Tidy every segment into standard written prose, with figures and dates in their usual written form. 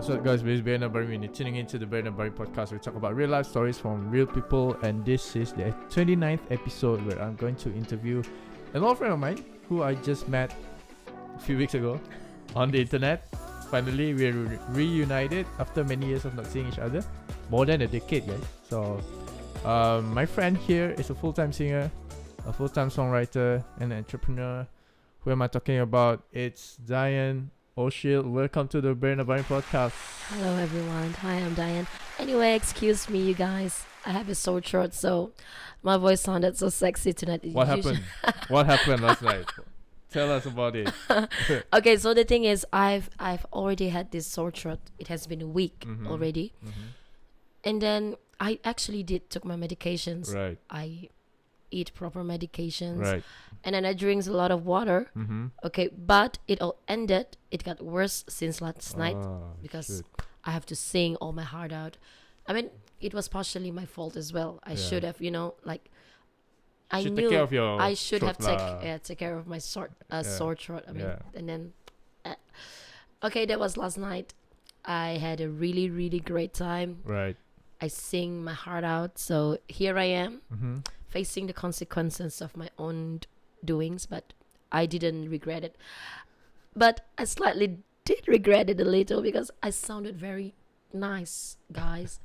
What's up, guys? This is Breakup, and you're tuning into the Breakup podcast. We talk about real life stories from real people, and this is the 29th episode where I'm going to interview an old friend of mine who I just met a few weeks ago on the internet. Finally, we're reunited after many years of not seeing each other, more than a decade, guys. So, my friend here is a full-time singer, a full-time songwriter, and an entrepreneur. Who am I talking about? It's Dyanne Oshield. Welcome to the Breakup podcast. Hello everyone. Hi, I'm Dyanne. Anyway, excuse me, you guys. I have a sore throat, so my voice sounded so sexy tonight. What happened? What happened last night? Tell us about it. Okay, so the thing is, I've already had this sore throat. It has been a week already, and then I actually took my medications. Right. I eat proper medications. Right. And then I drink a lot of water. Okay, but it all ended. It got worse since last night because I have to sing all my heart out. I mean, it was partially my fault as well. I should have, I knew take care of your I should have throat take care of my sore throat. I mean, and then, okay, that was last night. I had a really, really great time. Right. I sing my heart out. So here I am, facing the consequences of my own doings, but I didn't regret it. But I slightly did regret it a little because I sounded very nice, guys,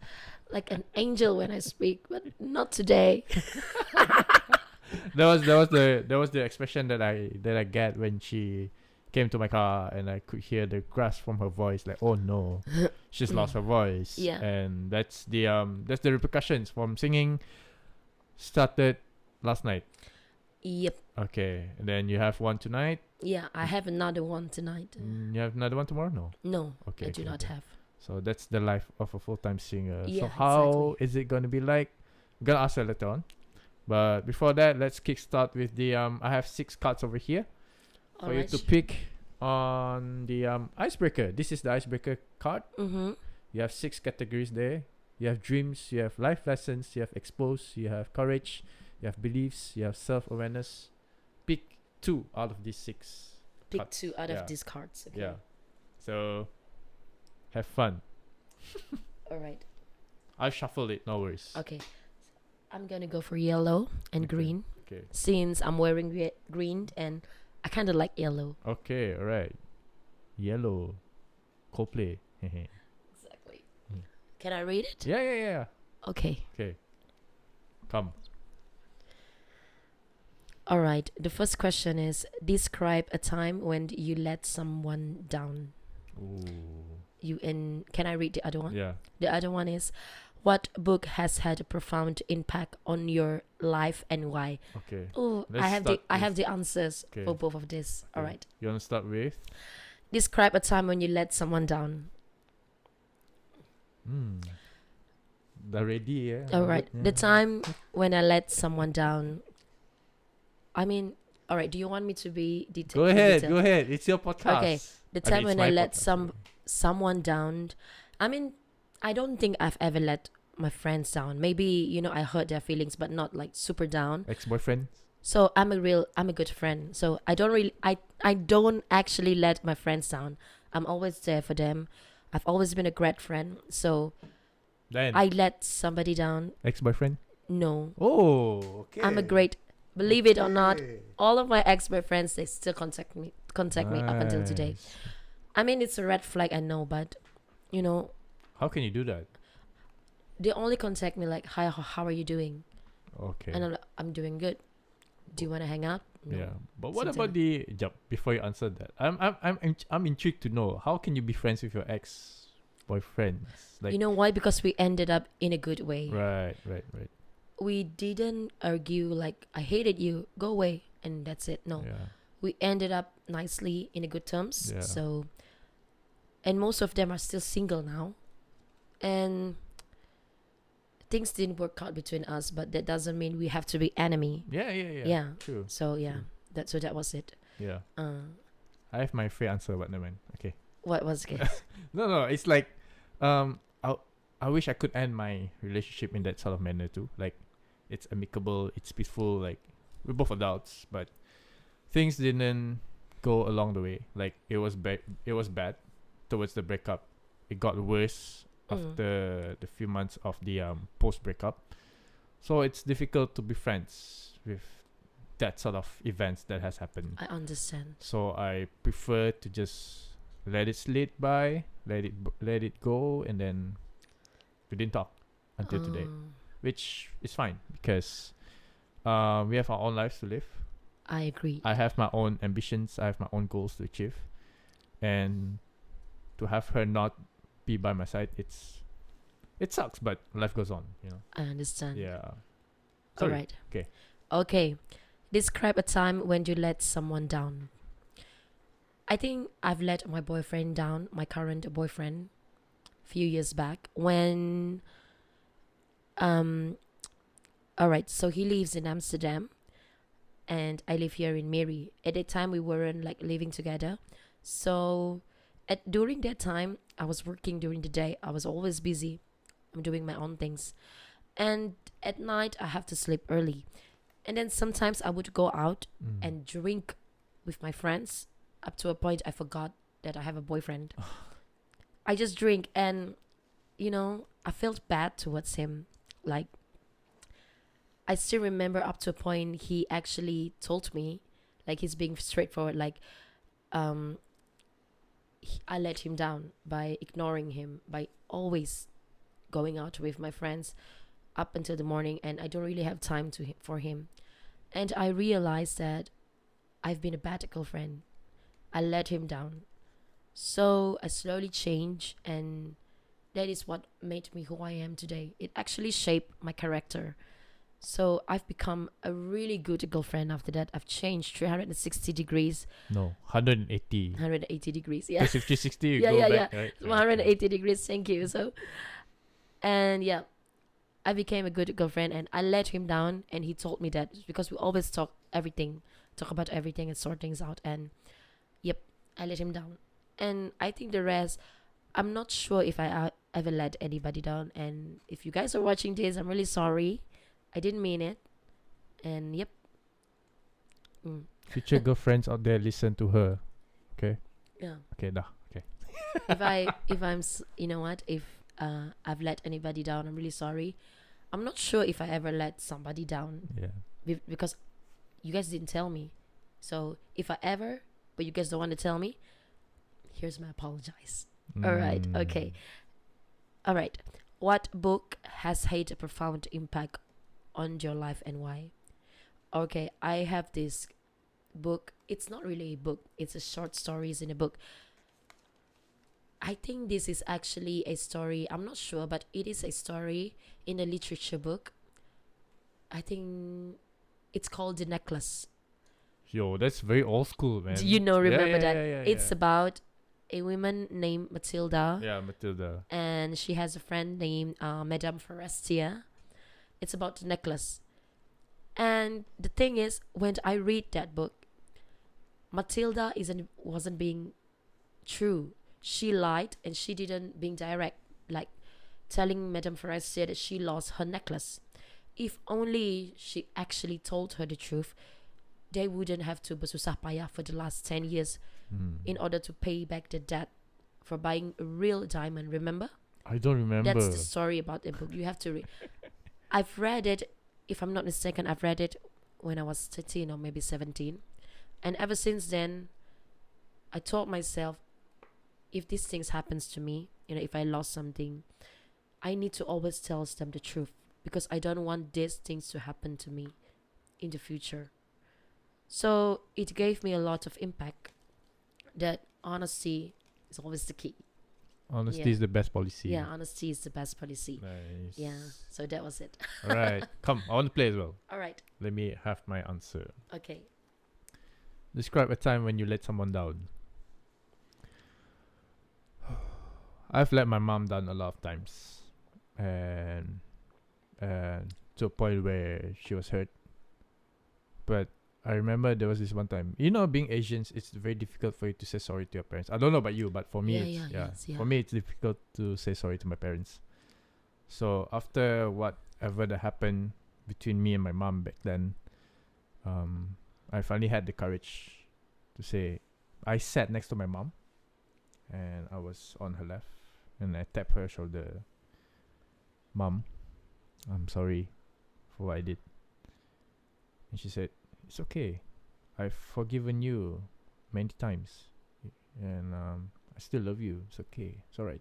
like an angel when I speak, but not today. That was the expression that I get when she came to my car and I could hear the grasp from her voice, like, oh no, she's lost her voice. Yeah. And that's the repercussions from singing started last night. Yep. Okay. And then you have one tonight. Yeah, I have another one tonight. You have another one tomorrow? No. No, Okay. I do not have. So that's the life of a full-time singer. Yeah, so how is it going to be like? I'm going to ask her later on. But before that, let's kickstart with the I have 6 cards over here for you to pick on the Icebreaker. This is the Icebreaker card. You have 6 categories there. You have dreams, you have life lessons, you have expose, you have courage, you have beliefs, you have self-awareness. Pick 2 out of these 6. Pick cards. 2 out of these cards. Okay. Yeah. So have fun. All right. I'll shuffle it, no worries. Okay. I'm gonna go for yellow and green. Okay. Since I'm wearing green and I kind of like yellow. Okay, alright. Yellow. Coldplay. Exactly. Can I read it? Yeah. Okay. Okay. Come. All right. The first question is, describe a time when you let someone down. Ooh. Can I read the other one? Yeah. The other one is, what book has had a profound impact on your life and why? Okay. Oh, I have the answers for both of this. Okay. All right. You want to start with? Describe a time when you let someone down. They're ready, yeah. All right. Yeah. The time when I let someone down. I mean, all right. Do you want me to be detailed? Go ahead. It's your podcast. Okay. The time when I let podcast. someone down. I mean, I don't think I've ever let my friends down. Maybe, I hurt their feelings, but not like super down. Ex-boyfriend? So I'm a good friend. So I don't actually let my friends down. I'm always there for them. I've always been a great friend. So Then I let somebody down. ex-boyfriend? No. Oh, okay. Believe it or not, all of my ex-boyfriends, they still contact me up until today. Nice. I mean, it's a red flag, I know, but How can you do that? they only contact me like, hi, how are you doing? Okay. And I'm like, I'm doing good. Do you want to hang out? No. Yeah, but what Something. about the job? Before you answer that, I'm intrigued to know, how can you be friends with your ex-boyfriends? Like, You know why? Because we ended up in a good way. right. We didn't argue like, I hated you, go away, and that's it. No. Yeah. We ended up nicely in a good terms. Yeah. So, and most of them are still single now. And things didn't work out between us, but that doesn't mean we have to be enemy. Yeah. Yeah. True. So yeah, True. that was it. Yeah. I have my free answer, but never mind. Okay. What was it? No. It's like, I wish I could end my relationship in that sort of manner too. Like, it's amicable, it's peaceful. Like, we're both adults, but things didn't go along the way. Like, it was bad towards the breakup it got worse after the few months of the post breakup. So it's difficult to be friends with that sort of events that has happened. I understand. So I prefer to just let it slip by, let it go, and then we didn't talk until today, which is fine because we have our own lives to live. I agree. I have my own ambitions. I have my own goals to achieve, and to have her not be by my side, it sucks, but life goes on. I understand. Yeah. All Sorry. right. Okay. Okay. Describe a time when you let someone down. I think I've let my boyfriend down, my current boyfriend, a few years back when all right, so he lives in Amsterdam and I live here in Mary. At that time we weren't like living together. So during that time I was working during the day. I was always busy. I'm doing my own things. And at night I have to sleep early. And then sometimes I would go out and drink with my friends up to a point I forgot that I have a boyfriend. I just drink and, I felt bad towards him. Like, I still remember up to a point he actually told me, like he's being straightforward, like, I let him down by ignoring him, by always going out with my friends up until the morning, and I don't really have time for him. And I realized that I've been a bad girlfriend. I let him down. So I slowly changed, and that is what made me who I am today. It actually shaped my character. So I've become a really good girlfriend after that. I've changed 360 degrees. No, 180. 180 degrees, yeah. 50, 60, you Yeah, go yeah, back, yeah. right? 180 degrees, thank you. So, and yeah, I became a good girlfriend and I let him down, and he told me that because we always talk about everything and sort things out, and yep, I let him down. And I think the rest, I'm not sure if I ever let anybody down. And if you guys are watching this, I'm really sorry. I didn't mean it. And yep. Future girlfriends out there, listen to her. Okay? Yeah. Okay, dah. Okay. If I've let anybody down, I'm really sorry. I'm not sure if I ever let somebody down. Yeah. Because you guys didn't tell me. So if I ever, but you guys don't want to tell me, here's my apologize. All right. Okay. All right. What book has had a profound impact on your life and why? Okay, I have this book. It's not really a book. It's a short stories in a book. I think this is actually a story. I'm not sure, but it is a story in a literature book. I think it's called The Necklace. Yo, that's very old school, man. Do you remember that? Yeah, it's about a woman named Matilda. Yeah, Matilda. And she has a friend named Madame Forestier. It's about the necklace. And the thing is, when I read that book, Matilda wasn't being true. She lied and she didn't being direct, like telling Madame Forestier that she lost her necklace. If only she actually told her the truth, they wouldn't have to bersusah payah for the last 10 years in order to pay back the debt for buying a real diamond. Remember? I don't remember. That's the story about the book. You have to read. I've read it, if I'm not mistaken, I've read it when I was 13 or maybe 17. And ever since then, I told myself, if these things happens to me, if I lost something, I need to always tell them the truth, because I don't want these things to happen to me in the future. So it gave me a lot of impact that honesty is always the key. Honesty is the best policy. Yeah, honesty is the best policy. Nice. Yeah, so that was it. All right. Come, I want to play as well. All right. Let me have my answer. Okay. Describe a time when you let someone down. I've let my mom down a lot of times. And to a point where she was hurt. But I remember there was this one time. Being Asians, it's very difficult for you to say sorry to your parents. I don't know about you, but for me, for me, it's difficult to say sorry to my parents. So after whatever that happened between me and my mom back then, I finally had the courage to say. I sat next to my mom, and I was on her left, and I tap her shoulder. Mom, I'm sorry for what I did. And she said, it's okay. I've forgiven you many times. And I still love you. It's okay. It's alright.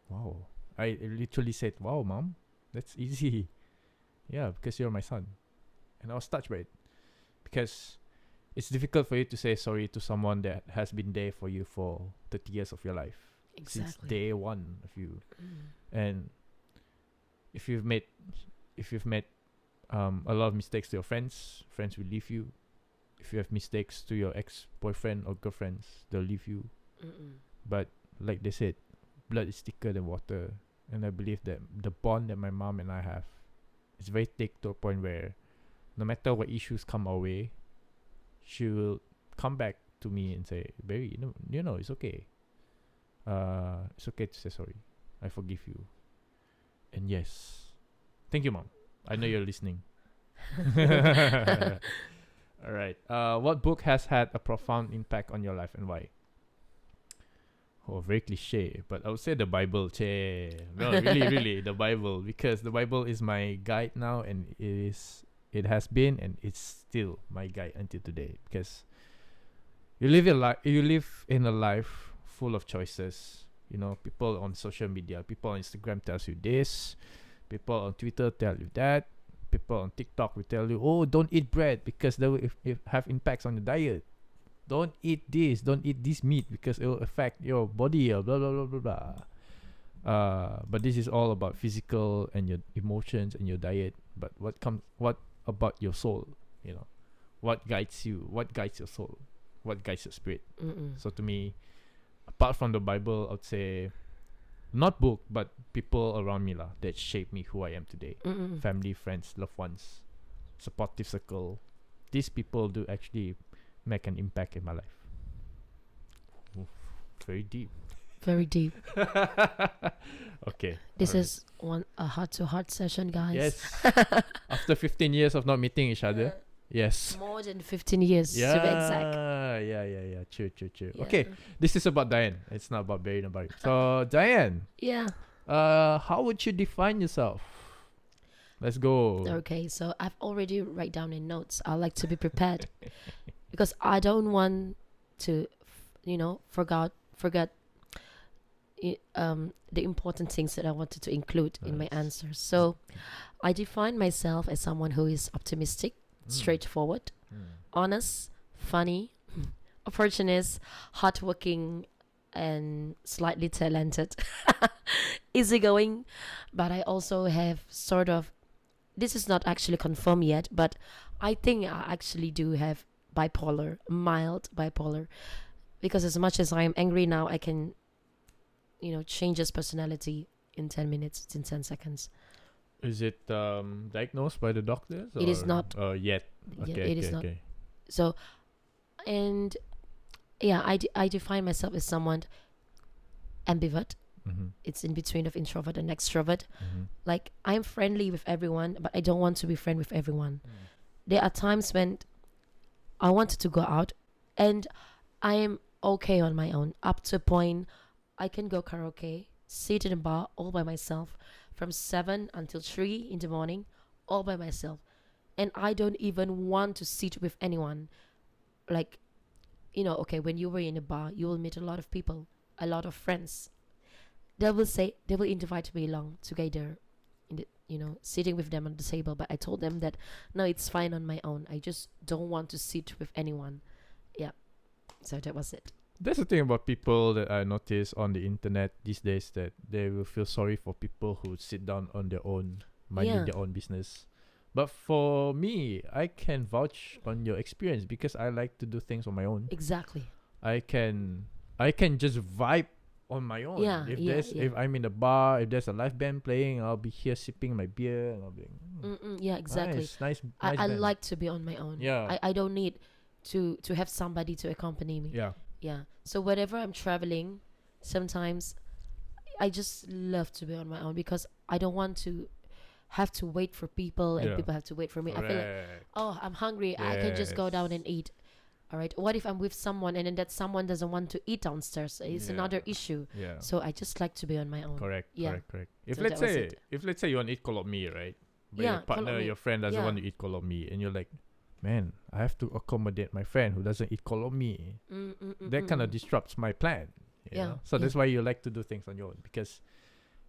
Wow. I literally said, wow, Mom, that's easy. Yeah, because you're my son. And I was touched by it. Because it's difficult for you to say sorry to someone that has been there for you for 30 years of your life. Exactly. Since day one of you. And if you've made a lot of mistakes to your friends will leave you. If you have mistakes to your ex-boyfriend or girlfriends, they'll leave you. But like they said, blood is thicker than water. And I believe that the bond that my mom and I have is very thick to a point where no matter what issues come our way, she will come back to me and say, Barry, you know, it's okay. It's okay to say sorry. I forgive you. And yes, thank you, Mom. I know you're listening. All right. What book has had a profound impact on your life and why? Oh, very cliche, but I would say the Bible. No, really, the Bible, because the Bible is my guide now, and it has been, and it's still my guide until today. Because you live in a life full of choices. You know, people on social media, people on Instagram tells you this, people on Twitter tell you that, people on TikTok will tell you, oh, don't eat bread because they will have impacts on the diet. Don't eat this meat because it will affect your body, blah blah blah blah blah. But this is all about physical and your emotions and your diet. But what about your soul? You know, what guides you? What guides your soul? What guides your spirit? So to me, apart from the Bible, I would say not book, but people around me that shape me who I am today. Family, friends, loved ones, supportive circle. These people do actually make an impact in my life. Oof, very deep. Very deep. Okay. This is a heart-to-heart session, guys. Yes. After 15 years of not meeting each other. Yes. More than 15 years to be exact. Yeah. True. Yeah. Okay. This is about Dyanne. It's not about Barry nobody. So Dyanne. Yeah. How would you define yourself? Let's go. Okay, so I've already write down in notes. I like to be prepared because I don't want to, forget the important things that I wanted to include in my answers. So I define myself as someone who is optimistic, straightforward, honest, funny, opportunist, hardworking, and slightly talented, easygoing. But I also have sort of, this is not actually confirmed yet, but I think I actually do have mild bipolar, because as much as I am angry now, I can, change his personality in 10 minutes, in 10 seconds. Is it diagnosed by the doctors? It is not. Yet. Okay, it is not. So, and yeah, I define myself as someone ambivert. It's in between of introvert and extrovert. Like, I'm friendly with everyone, but I don't want to be friend with everyone. There are times when I wanted to go out and I am okay on my own, up to a point I can go karaoke, sit in a bar all by myself from 7 until 3 in the morning, all by myself. And I don't even want to sit with anyone. Like, okay, when you were in a bar, you will meet a lot of people, a lot of friends. They will invite me along together, sitting with them on the table. But I told them that no, it's fine on my own. I just don't want to sit with anyone. Yeah, so that was it. That's the thing about people that I notice on the internet these days, that they will feel sorry for people who sit down on their own, minding their own business. But for me, I can vouch on your experience because I like to do things on my own. Exactly. I can just vibe on my own. If I'm in a bar, if there's a live band playing, I'll be here sipping my beer and I'll be exactly. Nice I band. like to be on my own. I don't need to have somebody to accompany me. So whenever I'm traveling, sometimes I just love to be on my own because I don't want to have to wait for people and people have to wait for me. I feel like, oh, I'm hungry, I can just go down and eat. All right. What if I'm with someone and then that someone doesn't want to eat downstairs? It's another issue. Yeah. So I just like to be on my own. Correct. Yeah. Correct. If So let's that was say it. if let's say you want to eat kolok mee, right? But Yeah, your partner, kolok mee. your friend doesn't Yeah. want to eat kolok mee, and you're like, man, I have to accommodate my friend who doesn't eat kolok mee. That kind of disrupts my plan. You Yeah, know? So yeah. that's why you like to do things on your own, because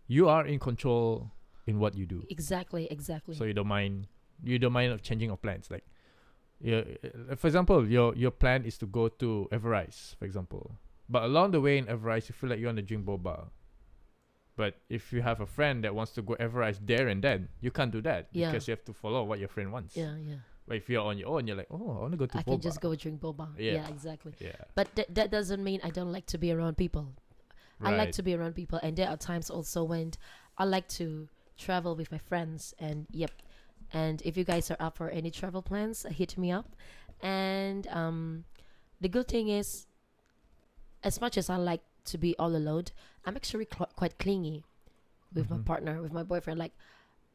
you are in control in what you do. Exactly. So you don't mind of changing of plans. Like, yeah, for example, your plan is to go to Everrise, for example, but along the way in Everrise, you feel like you want to drink boba. But if you have a friend that wants to go Everrise there and then, you can't do that Yeah. because you have to follow what your friend wants. Yeah. But if you're on your own, you're like, oh, I want to go to I boba. can just go drink boba. Yeah. Yeah, exactly. Yeah. But that doesn't mean I don't like to be around people. I like Right. to be around people, and there are times also when I like to travel with my friends. And and if you guys are up for any travel plans, hit me up. And the good thing is, as much as I like to be all alone, I'm actually quite clingy with my partner, with my boyfriend. Like,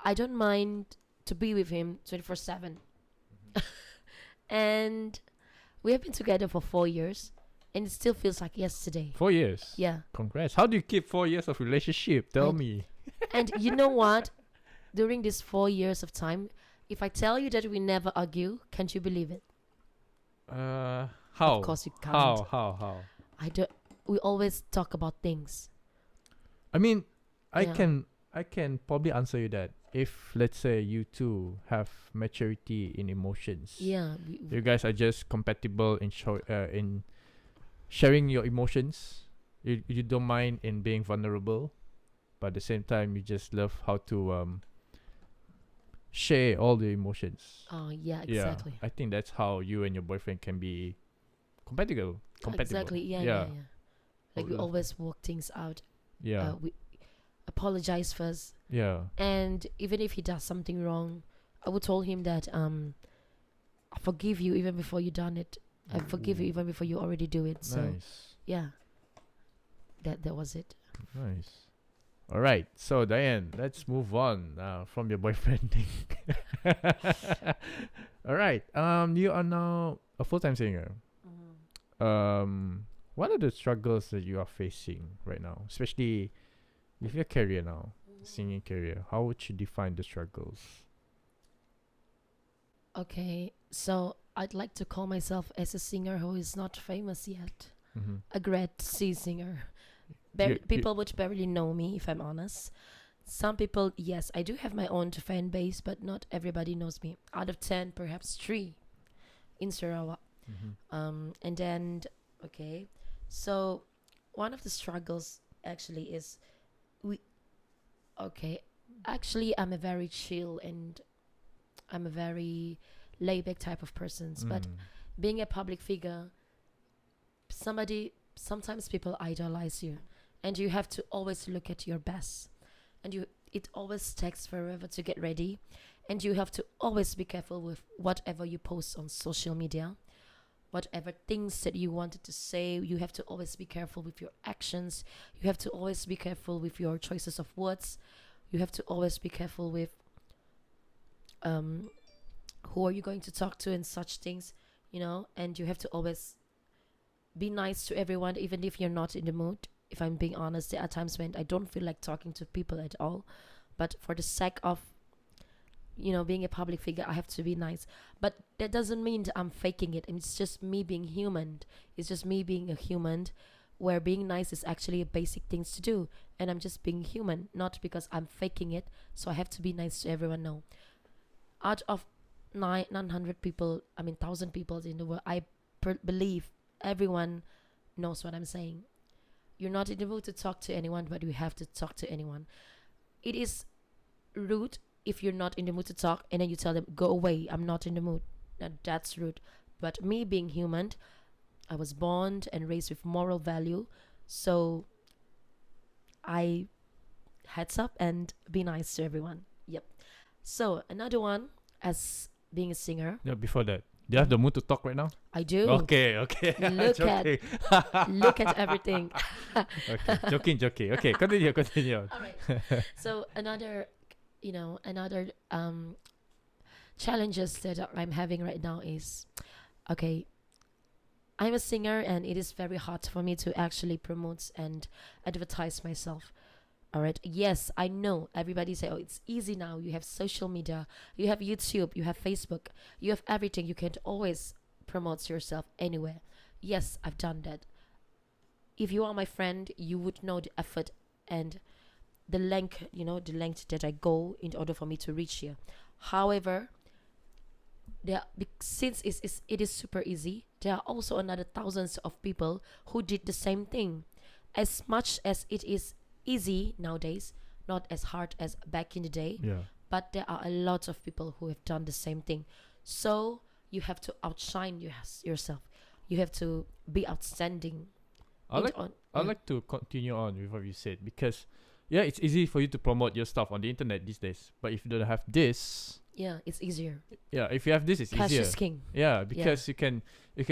I don't mind to be with him 24/7. And we have been together for 4 years, and it still feels like yesterday. 4 years. Yeah. Congrats. How do you keep 4 years of relationship? Tell And- me. And you know what? During these 4 years of time, if I tell you that we never argue, can't you believe it? How? Of course you can't. How? I don't. We always talk about things. I mean, I Yeah. can probably answer you that if let's say you two have maturity in emotions. Yeah. You guys are just compatible in in sharing your emotions. You don't mind in being vulnerable, but at the same time you just love how to share all the emotions. Oh yeah, exactly. I think that's how you and your boyfriend can be compatible. Exactly. Yeah. Like we Oh, always work things out. Yeah. We apologize first, Yeah. and even if he does something wrong, I would tell him that I forgive you even before you done it. I forgive you even before you already do it. So Nice. yeah, that was it. Nice. All right. So Dyanne, let's move on from your boyfriend thing. All right. You are now a full-time singer. What are the struggles that you are facing right now, especially with your career now, singing career? How would you define the struggles? Okay, so I'd like to call myself as a singer who is not famous yet. A grade C singer. People would barely know me, if I'm honest. Some people, yes, I do have my own fan base, but not everybody knows me. Out of 10, perhaps 3 in Sarawak. And then, okay, so one of the struggles actually is actually I'm a very chill and I'm a very laid-back type of person. But being a public figure, sometimes people idolize you, and you have to always look at your best, and it always takes forever to get ready, and you have to always be careful with whatever you post on social media, whatever things that you wanted to say. You have to always be careful with your actions. You have to always be careful with your choices of words. You have to always be careful with who are you going to talk to and such things, and you have to always be nice to everyone, even if you're not in the mood. If I'm being honest, there are times when I don't feel like talking to people at all, but for the sake of being a public figure, I have to be nice. But that doesn't mean that I'm faking it. It's just me being human. It's just me being a human, where being nice is actually a basic things to do, and I'm just being human, not because I'm faking it. So I have to be nice to everyone. No, out of 900 people, 1,000 people in the world, I believe everyone knows what I'm saying. You're not in the mood to talk to anyone, but you have to talk to anyone. It is rude if you're not in the mood to talk and then you tell them, go away, I'm not in the mood. Now, that's rude. But me being human, I was born and raised with moral value, so I heads up and be nice to everyone. Yep. So another one, as being a singer, Yeah. Before that, do you have the mood to talk right now? I do. Okay. Look at everything. Okay. Joking. Okay. Continue. All right. So another challenges that I'm having right now is, okay, I'm a singer, and it is very hard for me to actually promote and advertise myself. All right. Yes, I know. Everybody say, "Oh, it's easy now. You have social media, you have YouTube, you have Facebook, you have everything. You can always promote yourself anywhere." Yes, I've done that. If you are my friend, you would know the effort and the length, the length that I go in order for me to reach here. However, since it is super easy, there are also another thousands of people who did the same thing. As much as it is easy nowadays, not as hard as back in the day, Yeah. but there are a lot of people who have done the same thing. So you have to outshine yourself. You have to be outstanding. I'd like to continue on with what you said, because it's easy for you to promote your stuff on the internet these days. But if you don't have this, it's easier. if you have this, it's Cash easier. is king. Yeah, because you can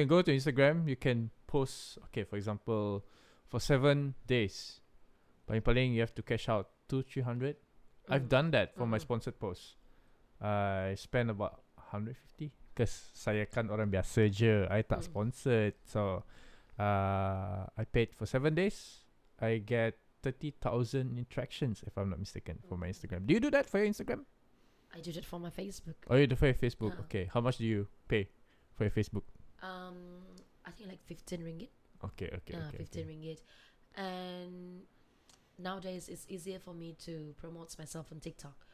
go to Instagram, you can post. Okay, for example, for 7 days, paling you have to cash out 200-300. I've done that for my sponsored post. I spent about 150 because saya kan orang biasa je. I tak sponsored, so I paid for 7 days. I get 30,000 interactions, if I'm not mistaken, for my Instagram. Do you do that for your Instagram? I do that for my Facebook. Oh, you do for your Facebook. Okay, how much do you pay for your Facebook? I think like 15 ringgit. Okay. 15 ringgit. And nowadays it's easier for me to promote myself on TikTok.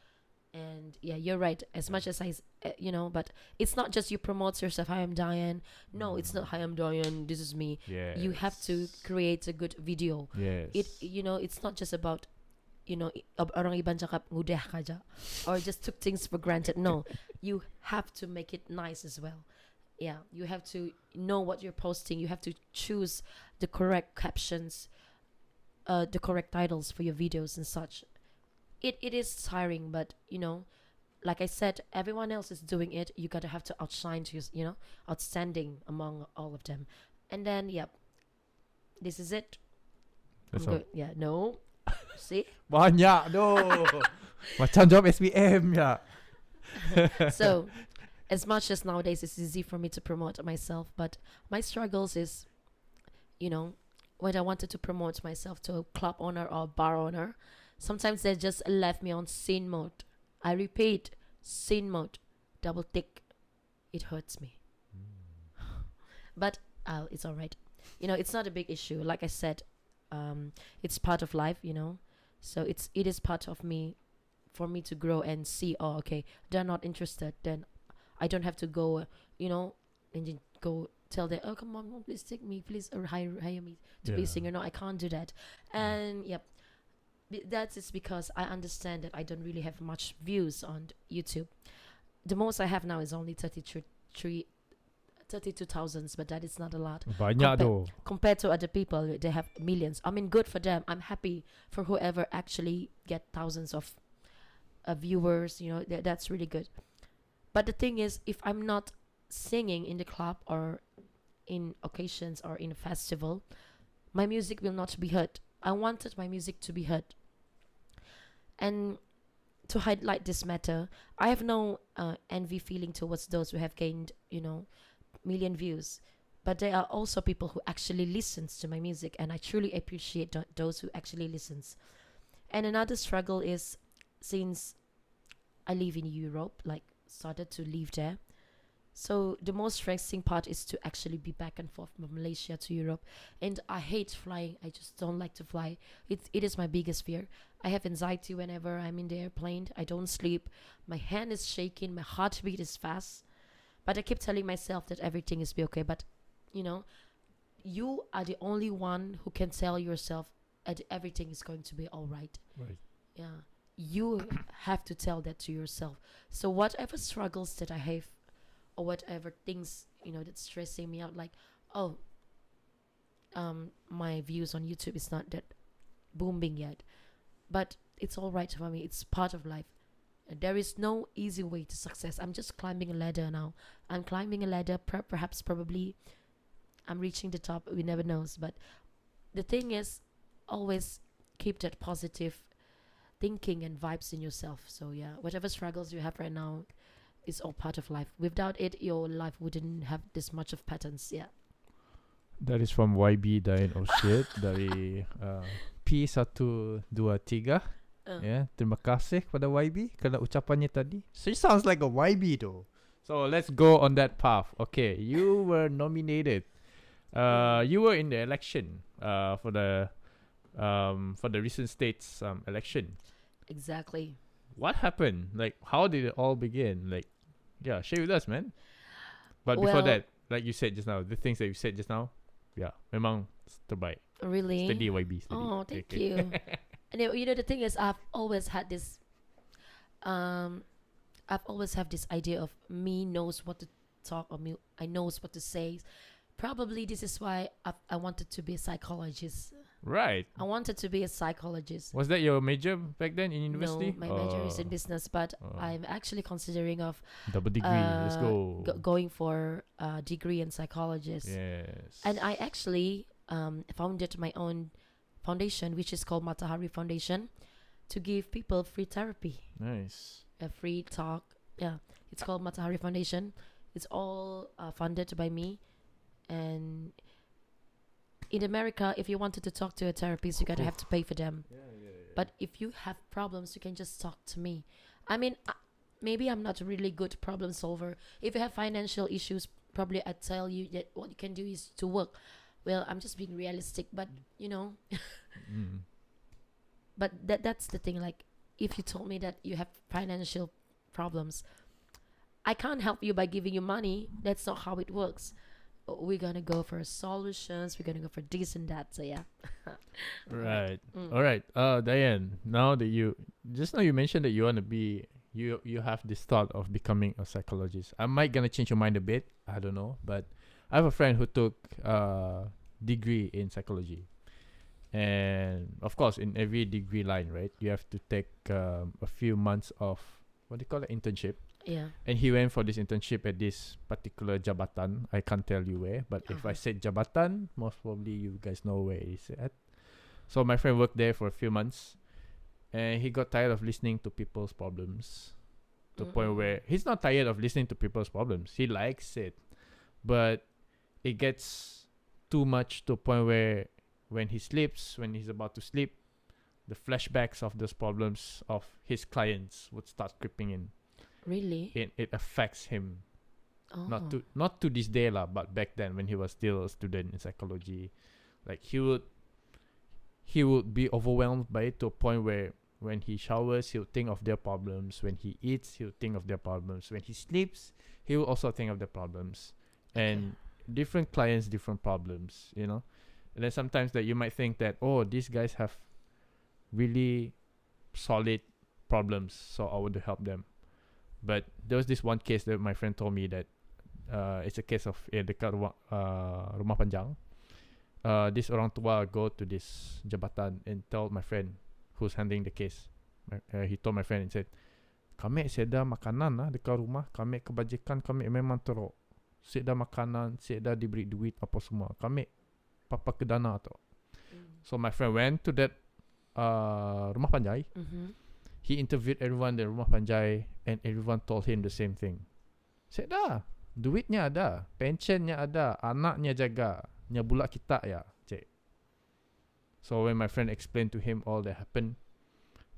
And you're right. As much as but it's not just you promote yourself. Hi, I'm Dyanne. No, it's not. Hi, I'm Dyanne. This is me. Yes. You have to create a good video. Yes. It's not just about orang ibang cakap ngudah kaja or just took things for granted. No, you have to make it nice as well. Yeah, you have to know what you're posting. You have to choose the correct captions, the correct titles for your videos and such. It is tiring, but like I said, everyone else is doing it. You gotta have to outshine to outstanding among all of them. And then this is it. That's I'm all. good. Yeah, no. See? Banyak doh. Macam job SPM ya. So, as much as nowadays it's easy for me to promote myself, but my struggles is, when I wanted to promote myself to a club owner or bar owner, sometimes they just left me on scene mode. I repeat, scene mode, double tick. It hurts me. But it's all right. It's not a big issue. Like I said, it's part of life, So it is part of me, for me to grow and see, okay, they're not interested. Then I don't have to go, and then go tell them, oh, come on, please take me, please, or hire me to be a singer. No, I can't do that. And that is because I understand that I don't really have much views on YouTube. The most I have now is only 32,000, but that is not a lot. Banyak doh. Compared to other people, they have millions. I mean, good for them. I'm happy for whoever actually get thousands of viewers. That's really good. But the thing is, if I'm not singing in the club or in occasions or in a festival, my music will not be heard. I wanted my music to be heard. And to highlight this matter, I have no envy feeling towards those who have gained, million views. But there are also people who actually listens to my music, and I truly appreciate those who actually listens. And another struggle is, since I live in Europe, started to live there. So the most stressing part is to actually be back and forth from Malaysia to Europe. And I hate flying. I just don't like to fly. It is my biggest fear. I have anxiety whenever I'm in the airplane. I don't sleep. My hand is shaking. My heartbeat is fast. But I keep telling myself that everything is be okay. But, you are the only one who can tell yourself that everything is going to be all right. Right. Yeah. You have to tell that to yourself. So whatever struggles that I have, or whatever things, that's stressing me out, my views on YouTube is not that booming yet. But it's all right for me. It's part of life. There is no easy way to success. I'm just climbing a ladder now. I'm climbing a ladder. Probably I'm reaching the top. We never knows. But the thing is, always keep that positive thinking and vibes in yourself. So whatever struggles you have right now, it's all part of life. Without it, your life wouldn't have this much of patterns. That is from YB Dyanne Oshield dari P123. Yeah, terima kasih kepada YB kerana ucapannya tadi. She sounds like a YB though. So let's go on that path. Okay, you were nominated. You were in the election for the recent states election. Exactly. What happened? Like, how did it all begin? Like, yeah, share with us, man. But before that, like you said just now, the things that you said just now, yeah, memang terbaik. Really? Steady YB, steady. Oh, thank you. And the thing is, I've always had this idea of me knows what to talk, or me I knows what to say. Probably this is why I wanted to be a psychologist. Right. I wanted to be a psychologist. Was that your major back then in university? No, my major is in business, but I'm actually considering of double degree. Let's go. Going for a degree in psychologist. Yes. And I actually founded my own foundation, which is called Matahari Foundation, to give people free therapy. Nice. A free talk. Yeah, it's called Matahari Foundation. It's all funded by me. And in America, if you wanted to talk to a therapist, you gotta have to pay for them. Yeah. But if you have problems, you can just talk to me. I mean, maybe I'm not a really good problem solver. If you have financial issues, probably I'd tell you that what you can do is to work. Well, I'm just being realistic, but but that's the thing. Like, if you told me that you have financial problems, I can't help you by giving you money. That's not how it works. We're gonna go for solutions. We're gonna go for this and that. So yeah. Right. All right. Dyanne, now that you mentioned that you want to be you have this thought of becoming a psychologist. I might gonna change your mind a bit. I don't know, but I have a friend who took degree in psychology, and of course, in every degree line, right, you have to take a few months of what do you call it, internship. Yeah. And he went for this internship at this particular jabatan. I can't tell you where, but if I said jabatan, most probably you guys know where it is at. So my friend worked there for a few months, and he got tired of listening to people's problems. To the point where he's not tired of listening to people's problems. He likes it, but it gets too much to a point where when he sleeps, when he's about to sleep, the flashbacks of those problems of his clients would start creeping in. Really? It affects him. Oh. Not to this day lah, but back then when he was still a student in psychology, like he would be overwhelmed by it to a point where when he showers, he'll think of their problems. When he eats, he'll think of their problems. When he sleeps, he will also think of their problems. And different clients, different problems, you know. And then sometimes that you might think that, oh, these guys have really solid problems, so I would help them. But there was this one case that my friend told me that it's a case of dekat rumah panjang. This orang tua go to this jabatan and tell my friend who's handling the case. He told my friend and said, kami sedia makanan dekat rumah, kami kebajikan kami memang teruk. Sedia makanan, sedia diberi duit apa semua. Kami papa ke dana tu. So my friend went to that rumah panjai. He interviewed everyone di rumah panjai, and everyone told him the same thing. Said dah, duitnya ada, pensionnya ada, anaknya jaga, nya bulak kita ya, cik. So when my friend explained to him all that happened,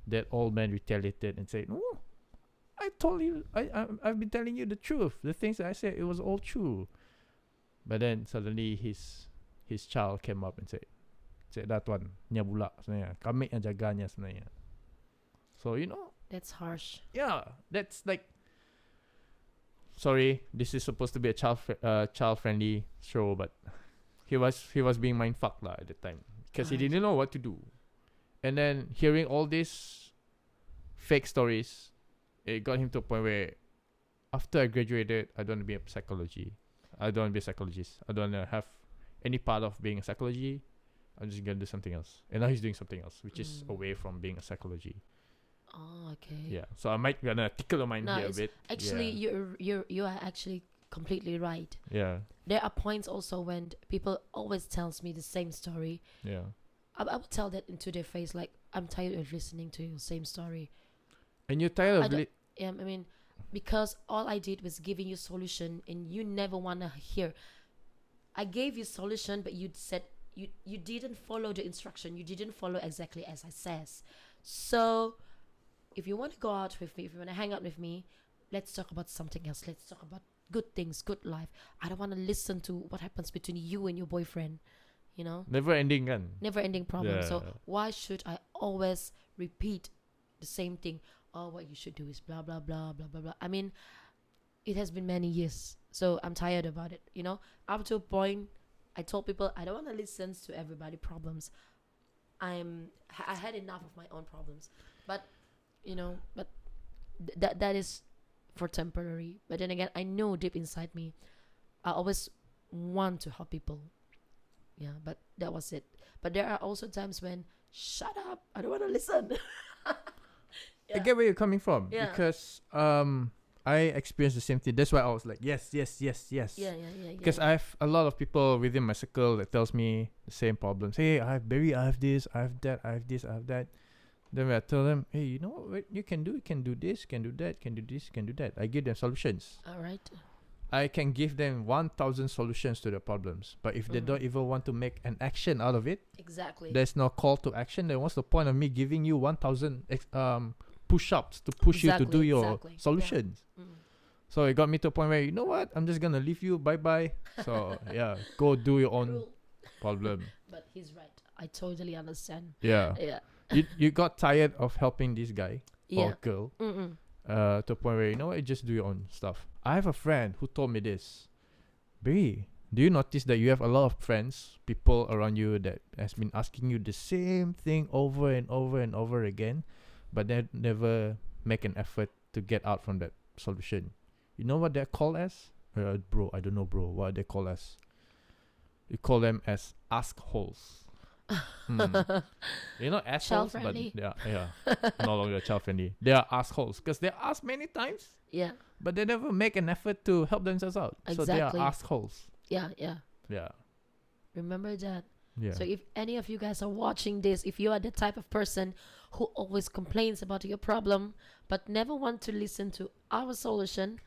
that old man retaliated and said, "Oh, I told you, I've been telling you the truth. The things that I said, it was all true." But then suddenly his child came up and said dah tuan, nya bulak sebenarnya, kami yang jaganya sebenarnya. So, you know, that's harsh. Yeah, that's like, sorry, this is supposed to be a child friendly show, but he was being mindfucked lah at the time because he didn't know what to do. And then hearing all these fake stories, it got him to a point where after I graduated, I don't want to be a psychology. I don't want to be a psychologist. I don't want to have any part of being a psychology. I'm just gonna do something else. And now he's doing something else, which is away from being a psychology. Oh, okay. Yeah, so I might gonna tickle your mind here a bit. Actually, you are actually completely right. Yeah. There are points also when people always tells me the same story. Yeah. I would tell that into their face, like, I'm tired of listening to your same story. And you're tired of I mean, because all I did was giving you solution, and you never wanna hear. I gave you solution, but you said you didn't follow the instruction. You didn't follow exactly as I says. So if you want to go out with me, if you want to hang out with me, let's talk about something else. Let's talk about good things, good life. I don't want to listen to what happens between you and your boyfriend. You know, Never ending kan. never ending problem. Yeah. So why should I always repeat the same thing? Oh, what you should do is blah blah blah blah blah blah. I mean, it has been many years, so I'm tired about it. You know, up to a point, I told people I don't want to listen to everybody problems. I had enough of my own problems, but you know, but that is for temporary. But then again, I know deep inside me, I always want to help people. Yeah, but that was it. But there are also times when, shut up, I don't want to listen. I get where you're coming from. Yeah. Because I experienced the same thing. That's why I was like, yes. Yeah. Because I have a lot of people within my circle that tells me the same problems. Hey, I have this, I have that, I have this, I have that. Then when I tell them, hey, you know what you can do? You can do this, can do that, can do this, can do that. I give them solutions. All right. I can give them 1,000 solutions to their problems. But if they don't even want to make an action out of it, Exactly. there's no call to action, then what's the point of me giving you 1,000 push-ups to push you to do your solutions? Mm. So it got me to a point where, you know what, I'm just gonna leave you, bye. So yeah, go do your own Cruel. problem. But he's right. I totally understand. Yeah. Yeah. You got tired of helping this guy Yeah. or girl Mm-mm. to a point where, you know what, you just do your own stuff. I have a friend who told me this. B, do you notice that you have a lot of friends, people around you that has been asking you the same thing over and over and over again, but they never make an effort to get out from that solution? You know what they're called as? Bro, I don't know, bro. What are they called as? You call them as ask holes. You know, assholes, but Child-friendly. yeah, no longer child friendly. They are assholes because they ask many times, Yeah. but they never make an effort to help themselves out. So they are Exactly. assholes. Yeah. Yeah. Remember that. Yeah. So if any of you guys are watching this, if you are the type of person who always complains about your problem but never want to listen to our solution,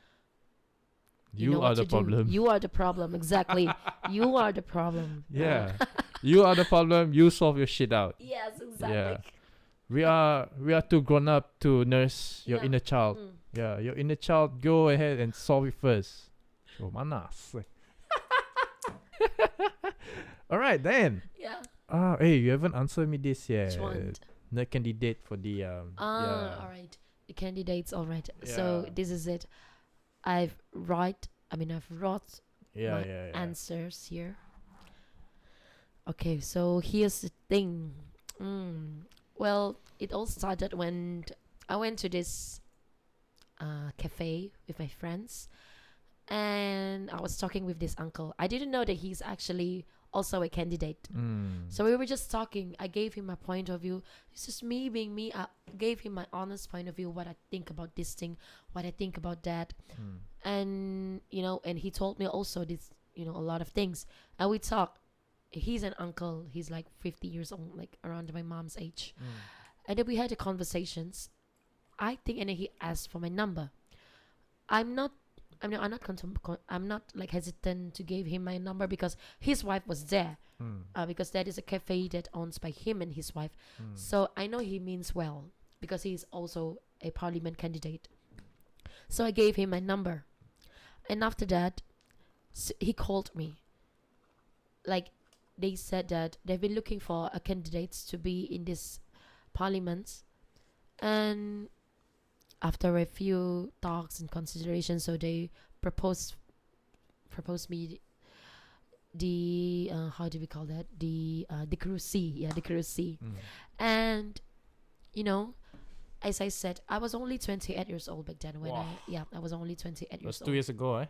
you know are what the to do. problem. You are the problem. Exactly. You are the problem. Yeah. You are the problem. You solve your shit out. Yes, exactly. Yeah. We are too grown up to nurse your Yeah. inner child. Mm. Yeah, your inner child, go ahead and solve it first. Oh, manas. All right, then. Yeah. Hey, you haven't answered me this yet. Which one? The candidate for the yeah. All right. The candidates, all right. So Yeah. this is it. I've wrote Yeah, my yeah. answers here. Okay, so here's the thing. Well, it all started when I went to this cafe with my friends, and I was talking with this uncle. I didn't know that he's actually also a candidate. So we were just talking. I gave him my point of view. It's just me being me. I gave him my honest point of view, what I think about this thing, what I think about that. And, and he told me also this, a lot of things. And we talked. He's an uncle. He's like 50 years old, like around my mom's age. And then we had the conversations. I think, and then he asked for my number. I'm not like hesitant to give him my number because his wife was there. Because that is a cafe that owns by him and his wife. So I know he means well because he's also a parliament candidate. So I gave him my number, and after that, he called me. Like, they said that they've been looking for a candidate to be in this parliament, and after a few talks and considerations, so they proposed me the how do we call that, the crew C, the crew C. And as I said, I was only 28 years old back then when Wow. I was only 28 That's years 2 old. years ago, eh?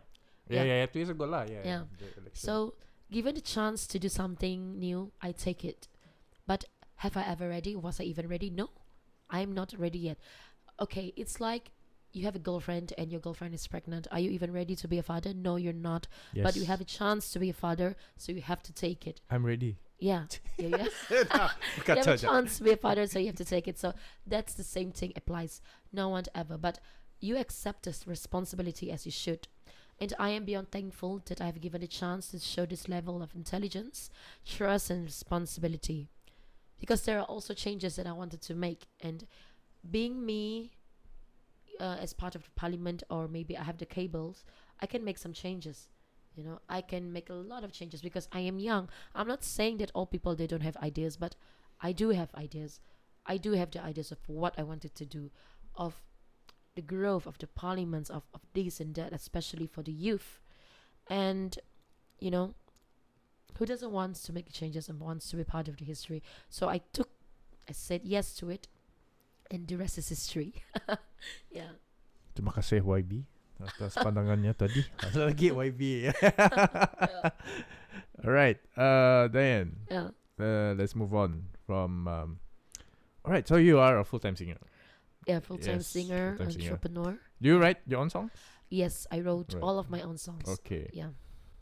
Yeah. Yeah, 2 years ago lah. Yeah. Yeah. The election. So given the chance to do something new, I take it. But have I ever ready? Was I even ready? No, I'm not ready yet. Okay, it's like you have a girlfriend and your girlfriend is pregnant. Are you even ready to be a father? No, you're not. Yes. But you have a chance to be a father, so you have to take it. I'm ready. Yeah. You have a chance to be a father, so you have to take it. So that's the same thing applies. No one ever. But you accept this responsibility as you should. And I am beyond thankful that I've given a chance to show this level of intelligence, trust, and responsibility. Because there are also changes that I wanted to make. And being me as part of the parliament, or maybe I have the cables, I can make some changes. I can make a lot of changes because I am young. I'm not saying that all people, they don't have ideas, but I do have ideas. I do have the ideas of what I wanted to do, of the growth of the parliaments, of this and that, especially for the youth. And, who doesn't want to make changes and wants to be part of the history? So I said yes to it, and the rest is history. Yeah. Terima kasih YB atas pandangannya tadi. Ada lagi YB. Alright, Dyanne. Yeah. Let's move on from. Alright, so you are a full-time singer. Yeah, full-time singer, full-time singer. entrepreneur. Do you write your own songs? Yes, I wrote all of my own songs. Okay. Yeah.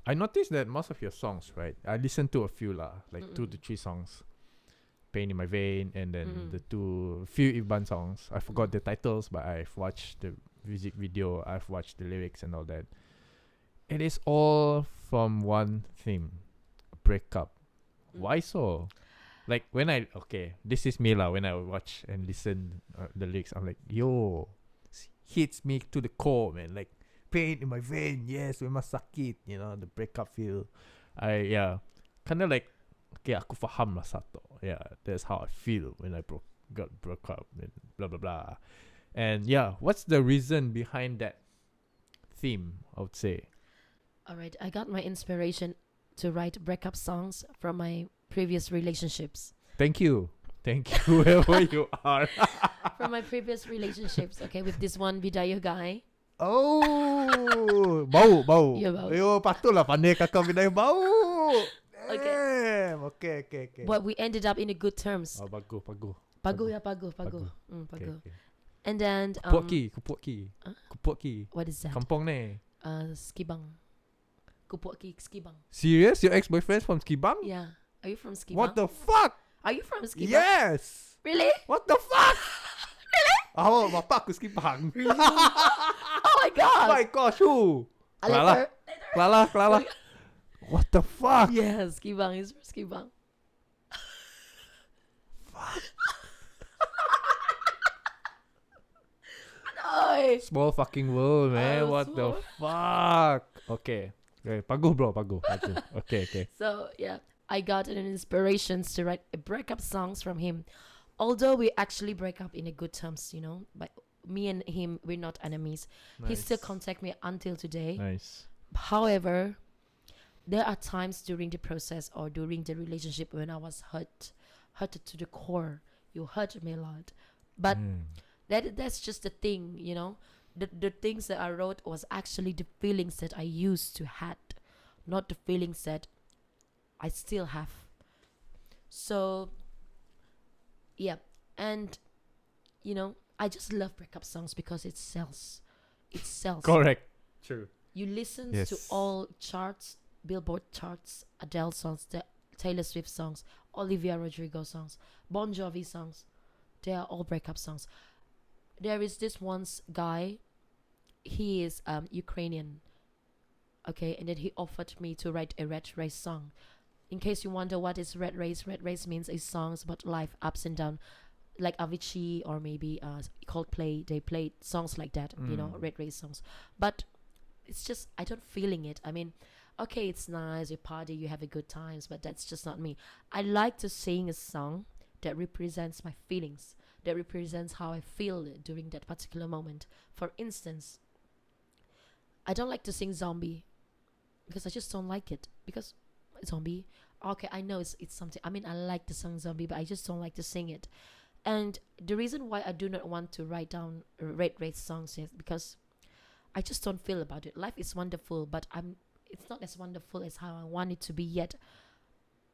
I noticed that most of your songs, right? I listened to a few like 2 to 3 songs. Pain in My Vein, and then the few Iban songs. I forgot the titles, but I've watched the music video, I've watched the lyrics and all that. It is all from one theme, breakup. Why so? Like this is me when I watch and listen the lyrics, I'm like, yo, hits me to the core, man. Like, pain in my vein, yes, we must sakit, the breakup feel. Kind of like, okay, aku faham lah satu. Yeah, that's how I feel when I broke up and blah blah blah. And yeah, what's the reason behind that theme, I would say? Alright, I got my inspiration to write breakup songs from my previous relationships. Thank you wherever you are. From my previous relationships, okay, with this one Bidayo guy. Oh, bau. Ya, bau. Yo, patutlah pandai kakak Bidayo bau. Okay. Okay. But we ended up in a good terms. Oh, pagu. Pagu. Okay. And then Kupuk. what is that? Kampung ni. Skibang. Kupuk Skibang. Serious? Your ex-boyfriend's from Skibang? Yeah. Are you from Skibang? What the fuck? Are you from Skibang? Yes. Really? What the fuck? Really? Oh, bapak aku Skibang. Really? Oh my god. My gosh, who? Later. Klala. What the fuck? Yeah, Skibang is from Skibang. Fuck. No. Small fucking world, man. What the fuck? Okay. Pagu, bro. Okay. So, yeah, I got an inspiration to write breakup songs from him. Although we actually break up in a good terms, but me and him, we're not enemies. Nice. He still contact me until today. Nice. However, there are times during the process or during the relationship when I was hurt to the core. You hurt me a lot. But that's just the thing, The things that I wrote was actually the feelings that I used to had, not the feelings that I still have. So, yeah. And, I just love breakup songs because it sells. It sells. Correct. True. You listen to all charts, Billboard charts, Adele songs, Taylor Swift songs, Olivia Rodrigo songs, Bon Jovi songs. They are all breakup songs. There is this one guy, he is Ukrainian, okay, and then he offered me to write a Red Race song. In case you wonder what is Red Race means a songs about life, ups and downs, like Avicii or maybe Coldplay, they played songs like that, Red Race songs. But it's just, I don't feeling it. I mean, okay, it's nice, you party, you have a good times, but that's just not me. I like to sing a song that represents my feelings, that represents how I feel during that particular moment. For instance, I don't like to sing zombie because I just don't like it. Because zombie, okay, I know it's something. I mean, I like the song zombie, but I just don't like to sing it. And the reason why I do not want to write down Red Race songs is because I just don't feel about it. Life is wonderful, but it's not as wonderful as how I want it to be yet.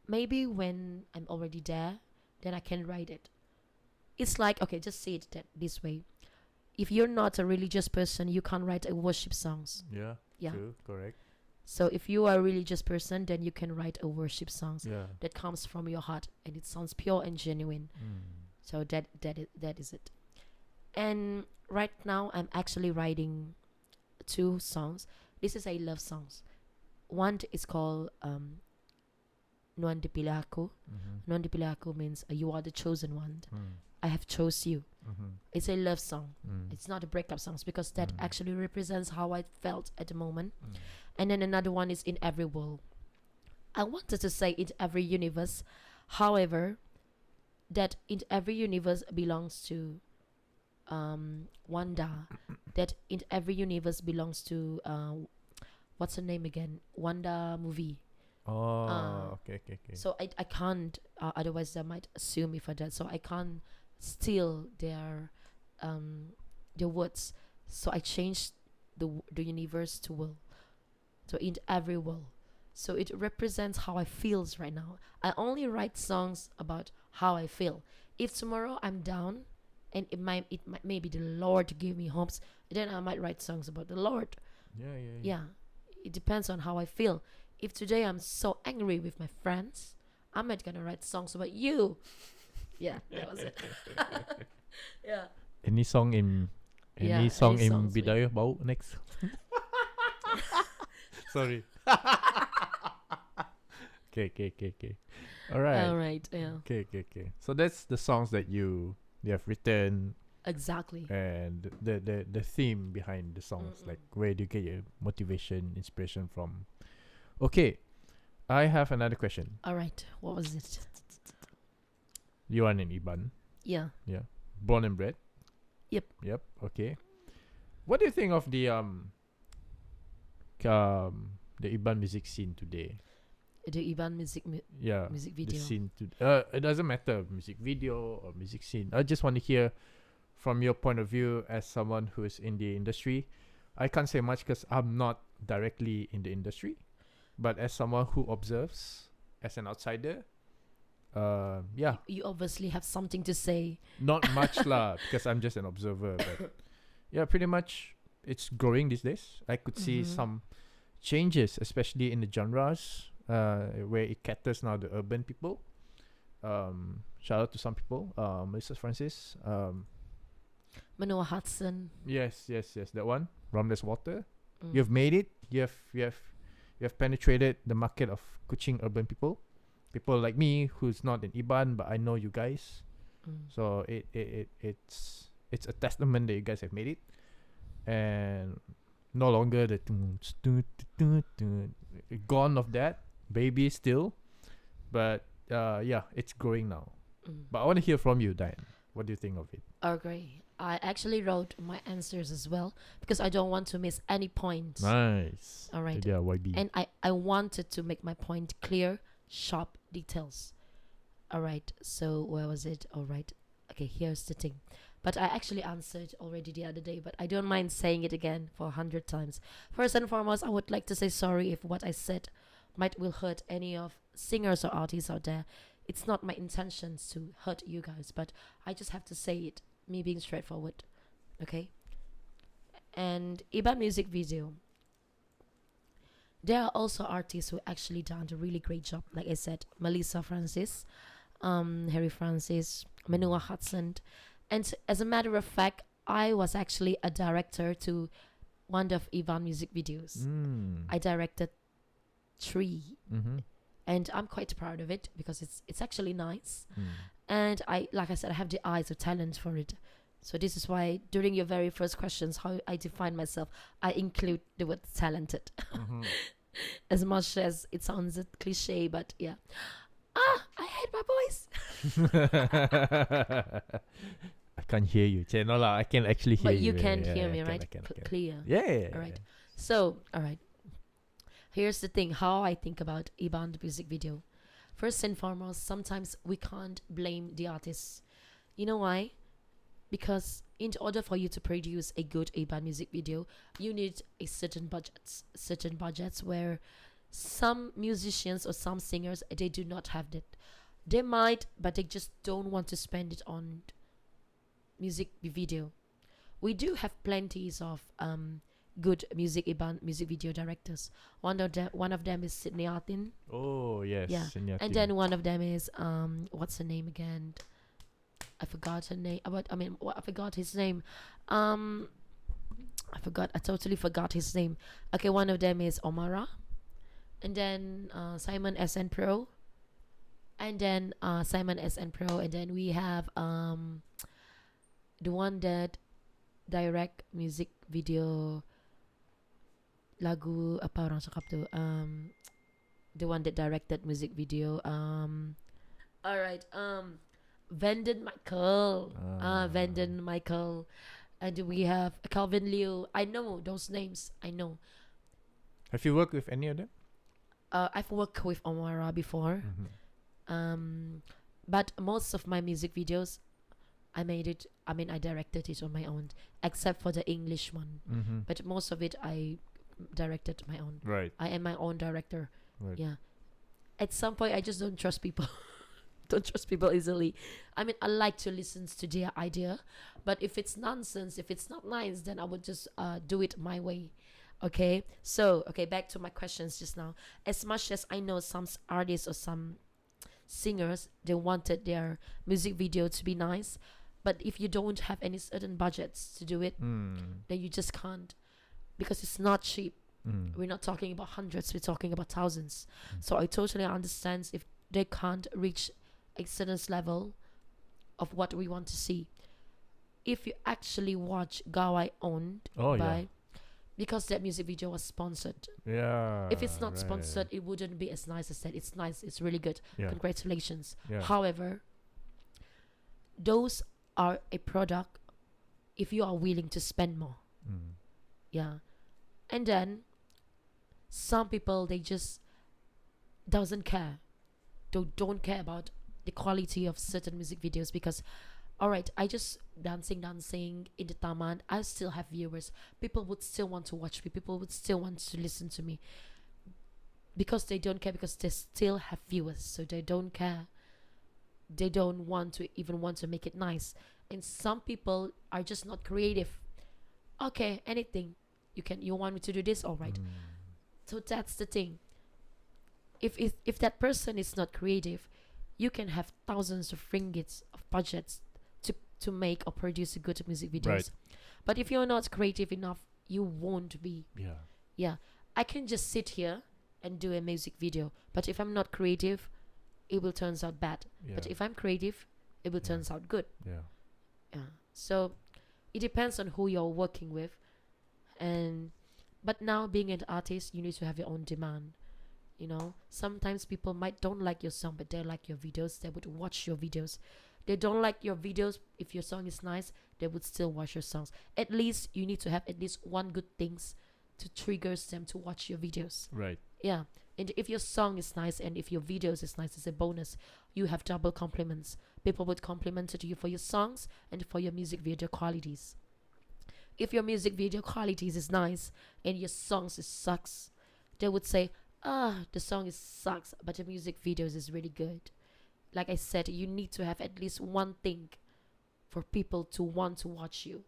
Maybe when I'm already there, then I can write it. It's like, okay, just say it this way. If you're not a religious person, you can't write a worship songs. Yeah. True, correct. So if you are a religious person, then you can write a worship songs that comes from your heart and it sounds pure and genuine. So that is it. And right now I'm actually writing 2 songs. This is a love songs. One is called Nuan Dipilih Aku. Nuan Dipilih Aku means you are the chosen one. I have chose you. It's a love song. It's not a breakup songs because that actually represents how I felt at the moment. And then another one is In Every World. I wanted to say In Every Universe. However, that In Every Universe belongs to Wanda. That In Every Universe belongs to what's her name again? Wanda movie. Okay. So I can't. Otherwise, they might sue me for that. So I can't steal their words. So I changed the universe to will. So In Every World. So it represents how I feels right now. I only write songs about how I feel. If tomorrow I'm down, and it might maybe the Lord give me hopes, then I might write songs about the Lord. Yeah. It depends on how I feel. If today I'm so angry with my friends, I'm not gonna write songs about you. Yeah, that was it. Yeah. Any song in Bidayah Bau next? Sorry. Okay. All right. Yeah. Okay. So that's the songs that you have written. Exactly. And the theme behind the songs, like where do you get your motivation, inspiration from? Okay, I have another question. All right. What was it? You are an Iban. Yeah. Born and bred. Yep. Okay. What do you think of the Iban music scene today? The Iban music video. The scene it doesn't matter, music video or music scene. I just want to hear from your point of view as someone who is in the industry. I can't say much because I'm not directly in the industry, but as someone who observes as an outsider, you obviously have something to say. Not much lah, because I'm just an observer. But yeah, pretty much it's growing these days. I could see some changes, especially in the genres, where it caters now the urban people. Shout out to some people, Melissa Francis, Manoa Hudson. Yes, that one. Romless Water. You've made it. You have penetrated the market of Kuching urban people. People like me who's not in Iban, but I know you guys. So it's a testament that you guys have made it. And no longer the gone of that. Baby still. But it's growing now. But I want to hear from you, Dyanne. What do you think of it? Agree. I actually wrote my answers as well because I don't want to miss any points. Nice. All right. Yeah, YB. And I wanted to make my point clear, sharp details. All right. So where was it? All right. Okay, here's the thing. But I actually answered already the other day, but I don't mind saying it again for 100 times. First and foremost, I would like to say sorry if what I said will hurt any of singers or artists out there. It's not my intentions to hurt you guys, but I just have to say it, me being straightforward. Okay? And Iban music video. There are also artists who actually done a really great job. Like I said, Melissa Francis, Harry Francis, Manoa Hudson. And as a matter of fact, I was actually a director to one of Iban music videos. I directed 3. And I'm quite proud of it because it's actually nice. And like I said, I have the eyes of talent for it. So this is why during your very first questions, how I define myself, I include the word talented. As much as it sounds a cliche, but yeah. I hate my voice. I can't hear you. No, I can actually hear you. But you can hear me, right? Clear. Yeah. All right. So, all right. Here's the thing, how I think about Iban music video. First and foremost, sometimes we can't blame the artists. You know why? Because in order for you to produce a good Iban music video, you need a certain budgets where some musicians or some singers, they do not have that. They might, but they just don't want to spend it on music video. We do have plenties of good Iban music video directors. One of them is Sydney Artin. Oh yes. Yeah. And then one of them is what's her name again? I forgot her name. I forgot his name. I totally forgot his name. Okay, one of them is Omara, and then Simon SN Pro, and then Simon SN Pro, and then we have the one that direct music video lagu apa orang cakap tu, the one that directed music video, all right, Vanden Michael, Vanden Michael, and we have Calvin Liu. I know those names. I know. Have you worked with any of them? I've worked with Omara before. But most of my music videos, I directed it on my own, except for the English one. But most of it, I directed my own. Right. I am my own director. Right. Yeah. At some point, I just don't trust people. Don't trust people easily. I mean, I like to listen to their idea, but if it's nonsense, if it's not nice, then I would just do it my way. Okay. So, back to my questions just now. As much as I know some artists or some singers, they wanted their music video to be nice, but if you don't have any certain budgets to do it, then you just can't, because it's not cheap. We're not talking about hundreds, we're talking about thousands. So I totally understand if they can't reach a certain level of what we want to see. If you actually watch Gawai owned because that music video was sponsored. Yeah. If it's not sponsored, it wouldn't be as nice as that. It's nice, it's really good. Yeah. Congratulations. Yeah. However, those are a product if you are willing to spend more. Yeah. And then some people, they just doesn't care. They don't care about the quality of certain music videos, because alright, I just dancing in the taman, I still have viewers. People would still want to watch me, people would still want to listen to me, because they don't care, because they still have viewers. So they don't care, they don't want to make it nice. And some people are just not creative. Okay, anything you want me to do this, alright. So that's the thing. If that person is not creative, you can have thousands of ringgits of budgets to make or produce a good music videos. Right. But if you're not creative enough, you won't be. Yeah. I can just sit here and do a music video, but if I'm not creative, it will turn out bad. But if I'm creative, it will turn out good. Yeah. So it depends on who you're working with. But now, being an artist, you need to have your own demand. You know, sometimes people don't like your song, but they like your videos. They would watch your videos. They don't like your videos. If your song is nice, they would still watch your songs. At least you need to have at least one good things to trigger them to watch your videos. Right. Yeah. And if your song is nice and if your videos is nice, as a bonus, you have double compliments. People would compliment you for your songs and for your music video qualities. If your music video qualities is nice and your songs sucks, they would say, the song sucks, but the music videos is really good. Like I said, you need to have at least one thing for people to want to watch you.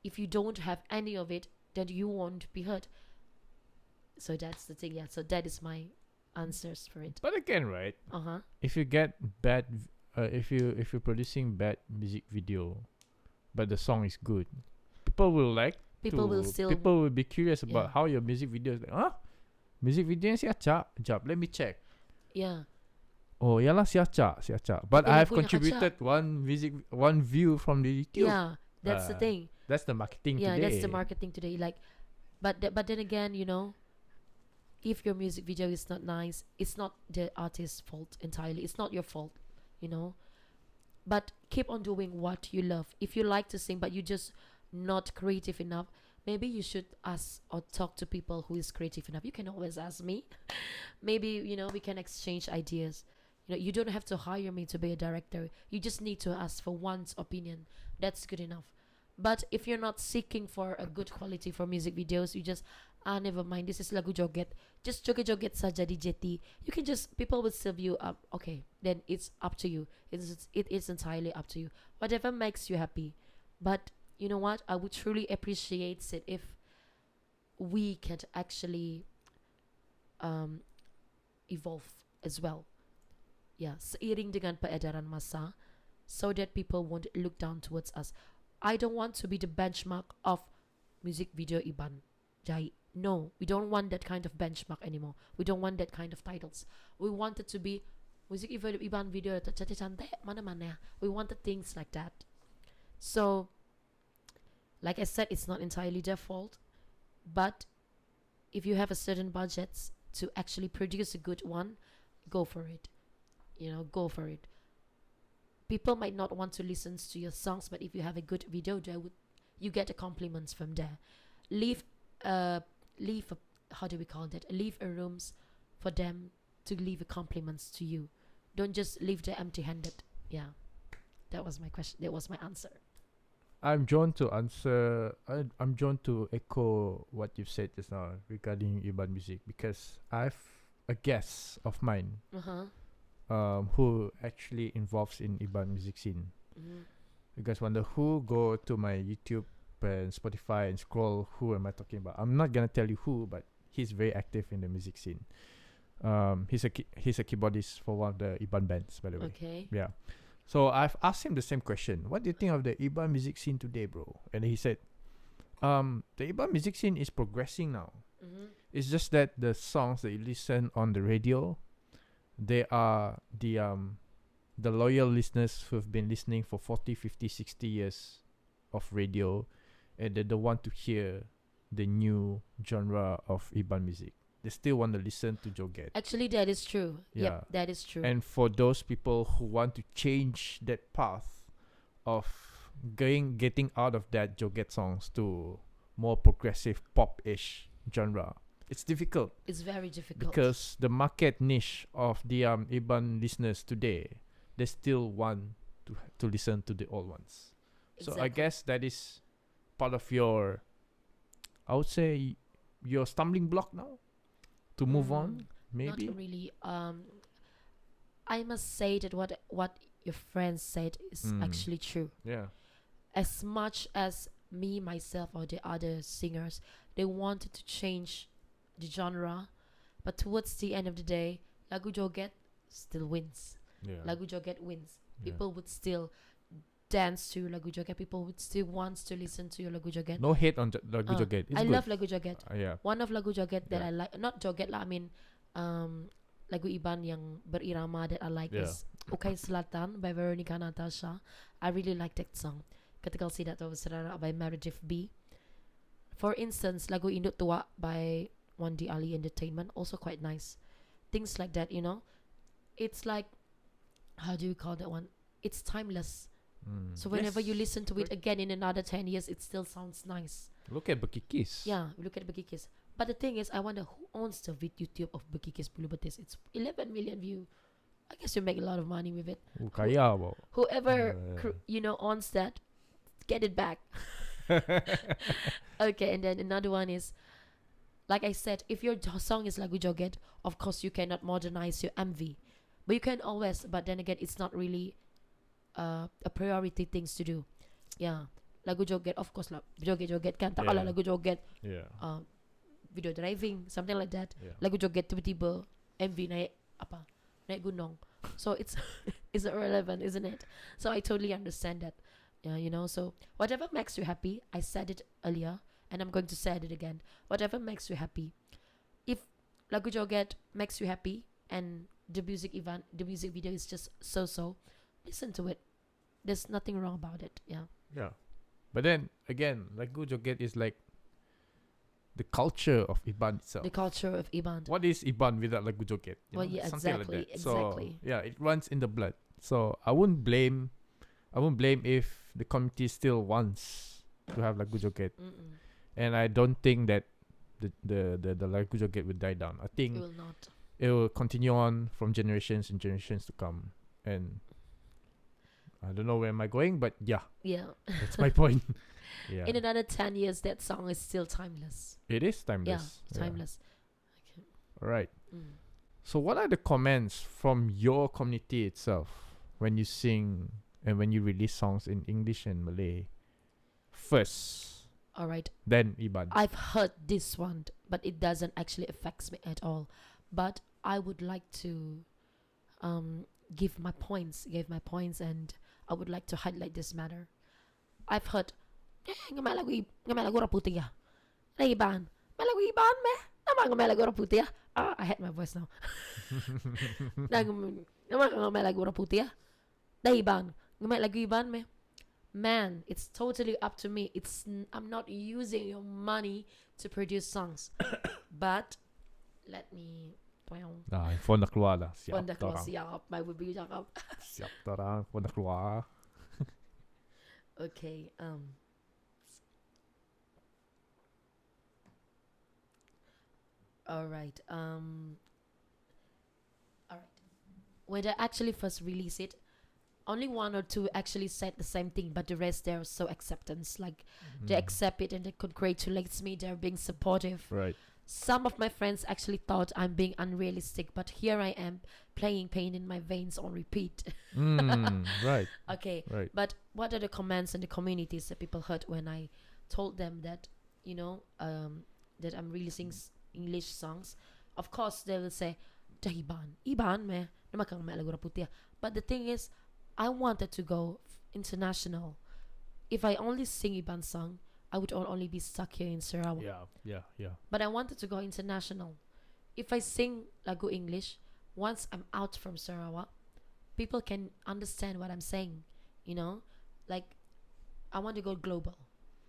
If you don't have any of it, then you won't be heard. So that's the thing. Yeah. So that is my answers for it. But again, right? If you get bad, if you're producing bad music video, but the song is good, people will be curious about how your music video is like. Music video si acak. Jap, let me check. Yeah. Oh, yalah si acak. But I have contributed one view from the YouTube. Yeah, that's the thing. That's the marketing today. Yeah, that's the marketing today. Like, but then again, you know, if your music video is not nice, it's not the artist's fault entirely. It's not your fault, you know. But keep on doing what you love. If you like to sing, but you're just not creative enough, maybe you should ask or talk to people who is creative enough. You can always ask me. Maybe, you know, we can exchange ideas. You know, you don't have to hire me to be a director. You just need to ask for one's opinion. That's good enough. But if you're not seeking for a good quality for music videos, you just, never mind, this is lagu joget. Just joget-joget saja di JT. You can just, people will still view up. Okay, then it's up to you. It is entirely up to you. Whatever makes you happy. But you know what? I would truly appreciate it if we can actually evolve as well. Yeah, seiring dengan peredaran masa, so that people won't look down towards us. I don't want to be the benchmark of music video Iban Jai. No, we don't want that kind of benchmark anymore. We don't want that kind of titles. We want it to be music video Iban video cantik mana-mana. We wanted things like that. So, like I said, it's not entirely their fault, but if you have a certain budget to actually produce a good one, go for it. Go for it. People might not want to listen to your songs, but if you have a good video, you get the compliments from there. Leave how do we call that? Leave a rooms for them to leave compliments to you. Don't just leave them empty-handed. Yeah, that was my question. That was my answer. I'm drawn to answer. I'm drawn to echo what you've said just now regarding Iban music, because I've a guest of mine, who actually involves in Iban music scene. Because when the who go to my YouTube and Spotify and scroll, who am I talking about? I'm not gonna tell you who, but he's very active in the music scene. He's a keyboardist for one of the Iban bands, by the way. Okay. Yeah. So I've asked him the same question. What do you think of the Iban music scene today, bro? And he said, the Iban music scene is progressing now. It's just that the songs that you listen on the radio, they are the loyal listeners who've been listening for 40, 50, 60 years of radio, and they don't want to hear the new genre of Iban music. They still want to listen to joget. Actually, that is true. Yeah. Yep, that is true. And for those people who want to change that path of getting out of that joget songs to more progressive pop-ish genre, it's difficult. It's very difficult. Because the market niche of the Iban listeners today, they still want to listen to the old ones. Exactly. So I guess that is part of your, I would say, your stumbling block now to move on, maybe. Not really. I must say that what your friend said is actually true. Yeah. As much as me, myself, or the other singers, they wanted to change the genre, but towards the end of the day, lagu joget still wins. Yeah. Lagu joget wins. Yeah. People would still dance to lagu joget. People would still want to listen to your lagu joget. No hate on lagu joget. It's I good. love lagu joget. Yeah. One of lagu joget that Yeah. I like, not joget lah, I mean lagu Iban yang berirama that I like is Okay Selatan by Veronica Natasha. I really like that song. Ketika Sidat Serara by Meredith B. For instance, lagu Induk Tua by Wandi Ali Entertainment, also quite nice. Things like that, It's like, how do you call that one? It's timeless. So whenever you listen to it again in another 10 years, it still sounds nice. Look at Bekikis. Yeah, look at Bekikis. But the thing is, I wonder who owns the YouTube of Bekikis Bulu Betis. It's 11 million view. I guess you make a lot of money with it. Kaya ba? Whoever owns that, get it back. Okay, and then another one is, like I said, if your song is lagu joget, of course you cannot modernize your MV, but you can always. But then again, it's not really a priority things to do. Yeah, lagu joget, of course lah. Joget kan, tak kalah lagu joget. Yeah. Video driving, something like that. Yeah. Lagu joget tiba-tiba MV naik gunung. So it's irrelevant, isn't it? So I totally understand that. Yeah, so whatever makes you happy, I said it earlier and I'm going to say it again. Whatever makes you happy. If lagu joget makes you happy and the music video is just so, listen to it. There's nothing wrong about it. Yeah. Yeah. But then again, lagu joget is like the culture of Iban itself. The culture of Iban. What is Iban without lagu joget? Well, yeah, something exactly, like that. exactly. So yeah, it runs in the blood. So I wouldn't blame if the community still wants to have lagu joget. And I don't think that the lagu joget will die down. I think It will not. it will continue on from generations and generations to come. And I don't know where am I going, but yeah, that's my point. Yeah, In another 10 years, that song is still timeless. it is timeless. Yeah, timeless. Okay. All right. So what are the comments from your community itself when you sing and when you release songs in English and Malay first, All right. then Iban? I've heard this one, but it doesn't actually affect me at all. But I would like to give my points, and I would like to highlight this matter. I've heard Ngamay lagu orang putih ya. Iban. May lagu Iban me. Nama ngamay lagu orang putih ya. I hate my voice now. Nama ngamay lagu orang putih ya. Iban. Ngamay lagu Iban me. Man, it's totally up to me. I'm not using your money to produce songs. But let me phone na keluar lah. Siap. May bibig cakap. Siap tarang. Phone na keluar. Okay. All right. When I actually first released it, only one or two actually said the same thing, but the rest they're so acceptance. Like they accept it and they congratulates me. They're being supportive. Right. Some of my friends actually thought I'm being unrealistic, but here I am playing Pain in My Veins on repeat. Right. Okay. Right. But what are the comments and the communities that people heard when I told them that, that I'm releasing English songs? Of course, they will say, Iban me, namakang may lagu putia. But the thing is, I wanted to go international. If I only sing Iban song, I would only be stuck here in Sarawak. Yeah. But I wanted to go international. If I sing lagu English, once I'm out from Sarawak, people can understand what I'm saying. Like I want to go global.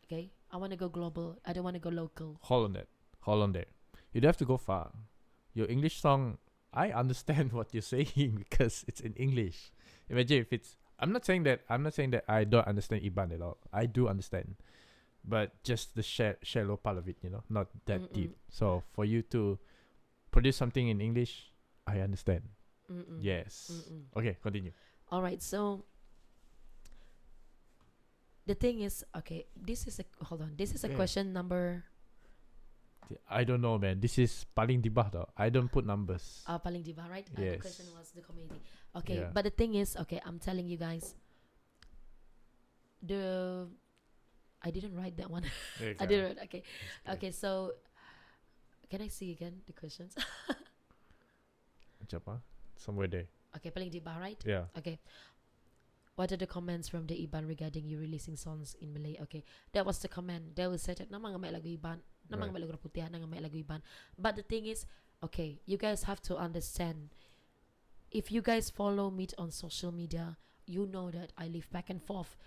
Okay, I want to go global. I don't want to go local. Holland. You'd have to go far. Your English song, I understand what you're saying because it's in English. Imagine if it's. I'm not saying that I don't understand Iban at all. I do understand, but just the shallow part of it, not that deep. So for you to produce something in English, I understand. Yes. Okay, continue. All right. So the thing is, okay, this is a question number. I don't know, man. This is paling dibah though. I don't put numbers. Paling dibah, right? Yes. The question was the community. Okay, Yeah. but the thing is, okay, I'm telling you guys. I didn't write that one. I didn't write. Okay. So, can I see again the questions? Somewhere there. Okay, paling dibah, right? Yeah. Okay. What are the comments from the Iban regarding you releasing songs in Malay? Okay, that was the comment. They will say that namang may lagu Iban, namang may lagu putih, namang may lagu Iban. But the thing is, okay, you guys have to understand. If you guys follow me on social media, you know that I live back and forth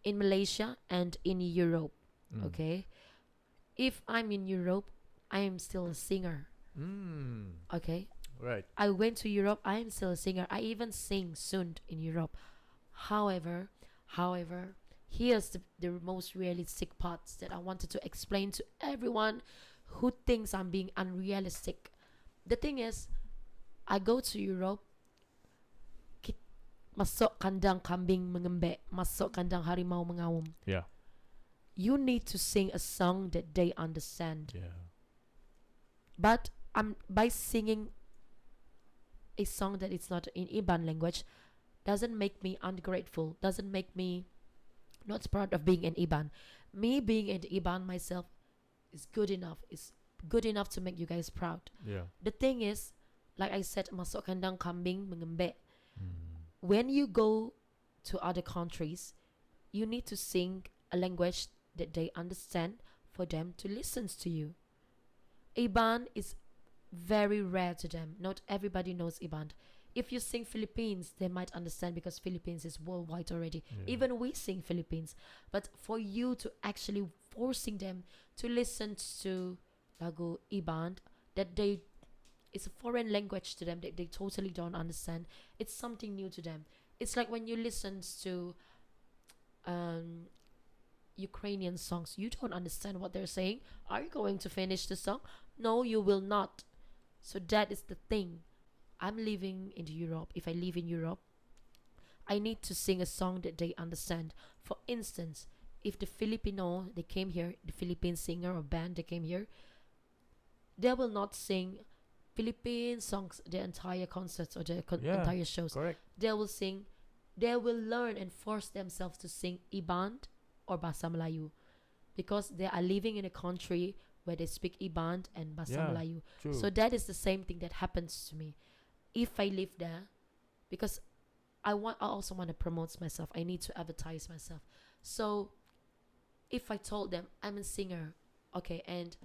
in Malaysia and in Europe. Okay, if I'm in Europe, I am still a singer. Okay, right. I went to Europe. I am still a singer. I even sing soon in Europe. However, here's the most realistic parts that I wanted to explain to everyone who thinks I'm being unrealistic. The thing is, I go to Europe, masuk kandang kambing mengembek, masuk kandang harimau mengawum. Yeah. You need to sing a song that they understand. Yeah. But by singing a song that is not in Iban language, doesn't make me ungrateful, doesn't make me not proud of being an Iban. Me being an Iban myself is good enough. It's good enough to make you guys proud. Yeah. The thing is, like I said, masuk kandang kambing mengembek. When you go to other countries, you need to sing a language that they understand for them to listen to you. Iban is very rare to them. Not everybody knows Iban. If you sing Philippines, they might understand because Philippines is worldwide already. Yeah. Even we sing Philippines. But for you to actually forcing them to listen to lagu Iban, that it's a foreign language to them that they totally don't understand. It's something new to them. It's like when you listen to Ukrainian songs, you don't understand what they're saying. Are you going to finish the song? No, you will not. So that is the thing. I'm living in Europe. If I live in Europe, I need to sing a song that they understand. For instance, if the Filipino, they came here, the Philippine singer or band, they came here, they will not sing Philippine songs the entire concerts or the entire shows. Correct. They will learn and force themselves to sing Iban or Bahasa Melayu because they are living in a country where they speak Iban and Bahasa Melayu. True. So that is the same thing that happens to me. If I live there, because I also want to promote myself, I need to advertise myself. So if I told them I'm a singer, okay, and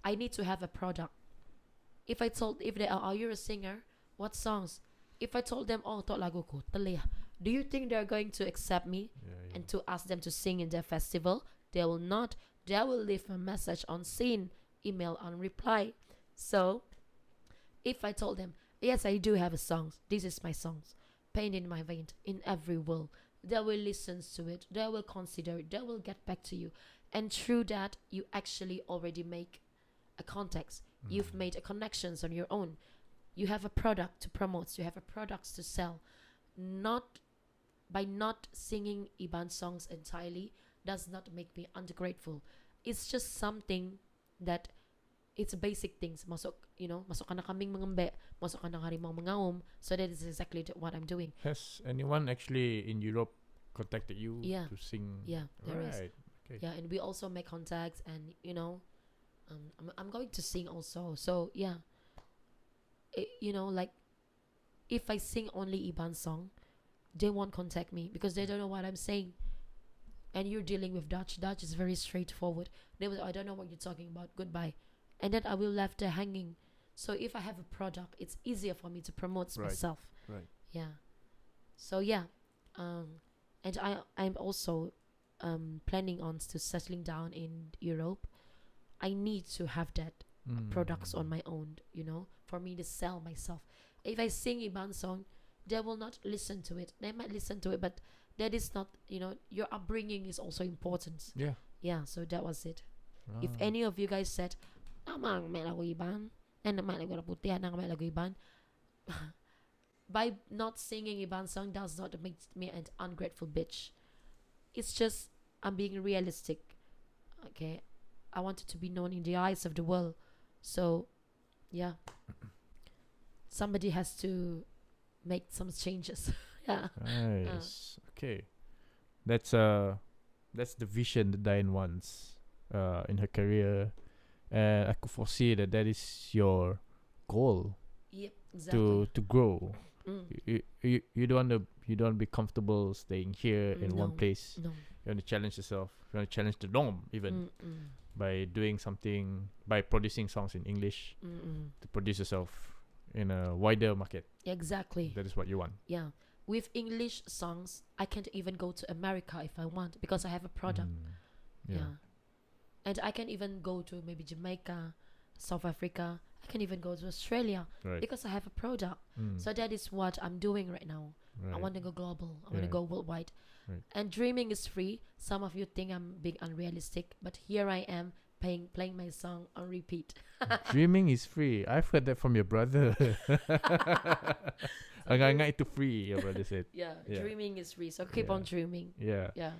I need to have a product. If they are you a singer? What songs? If I told them, oh, to lagu ko, tali, do you think they're going to accept me and to ask them to sing in their festival? They will not. They will leave a message unseen, email unreplied. So, if I told them, yes, I do have a song. This is my songs, pain in my vein, in every will. They will listen to it. They will consider it. They will get back to you, and through that, you actually already make a context. You've made a connections on your own. You have a product to promote. You have a products to sell. Not by not singing Iban songs entirely does not make me ungrateful. It's just something that it's basic things. Masok ka na kaming mangambe, masok ka na harimang mangaum. So that is exactly what I'm doing. Has anyone actually in Europe contacted you to sing? Yeah, there is. Okay. Yeah, and we also make contacts, and I'm going to sing also. So yeah, like if I sing only Iban song, they won't contact me because they don't know what I'm saying. And you're dealing with Dutch. Dutch is very straightforward. They will, I don't know what you're talking about. Goodbye, and then I will left there hanging. So if I have a product, it's easier for me to promote myself. Right. Yeah. So yeah, and I'm also planning on to settling down in Europe. I need to have that products on my own, for me to sell myself. If I sing Iban song, they will not listen to it. They might listen to it, but that is not, your upbringing is also important. Yeah. Yeah, so that was it. If any of you guys said, "Amang may lagu Iban," and may lagu putihan, may lagu Iban, by not singing Iban song does not make me an ungrateful bitch. It's just I'm being realistic. Okay, I want it to be known in the eyes of the world. So, yeah, somebody has to make some changes. Yeah. Nice. Okay, that's the vision that Dyanne wants in her career, and I could foresee that is your goal. Yep, exactly. To grow. You don't want to be comfortable staying here in one place. No. You want to challenge yourself. You want to challenge the norm even by doing something, by producing songs in English to produce yourself in a wider market. Exactly. That is what you want. Yeah. With English songs, I can't even go to America if I want because I have a product. Yeah. And I can even go to maybe Jamaica, South Africa. I can even go to Australia because I have a product. So that is what I'm doing right now. I want to go global. I want to go worldwide. And dreaming is free. Some of you think I'm being unrealistic, but here I am playing my song on repeat. Dreaming is free. I've heard that from your brother. Ang itu free, your brother said. Yeah, dreaming is free. So keep on dreaming. Yeah. Yeah.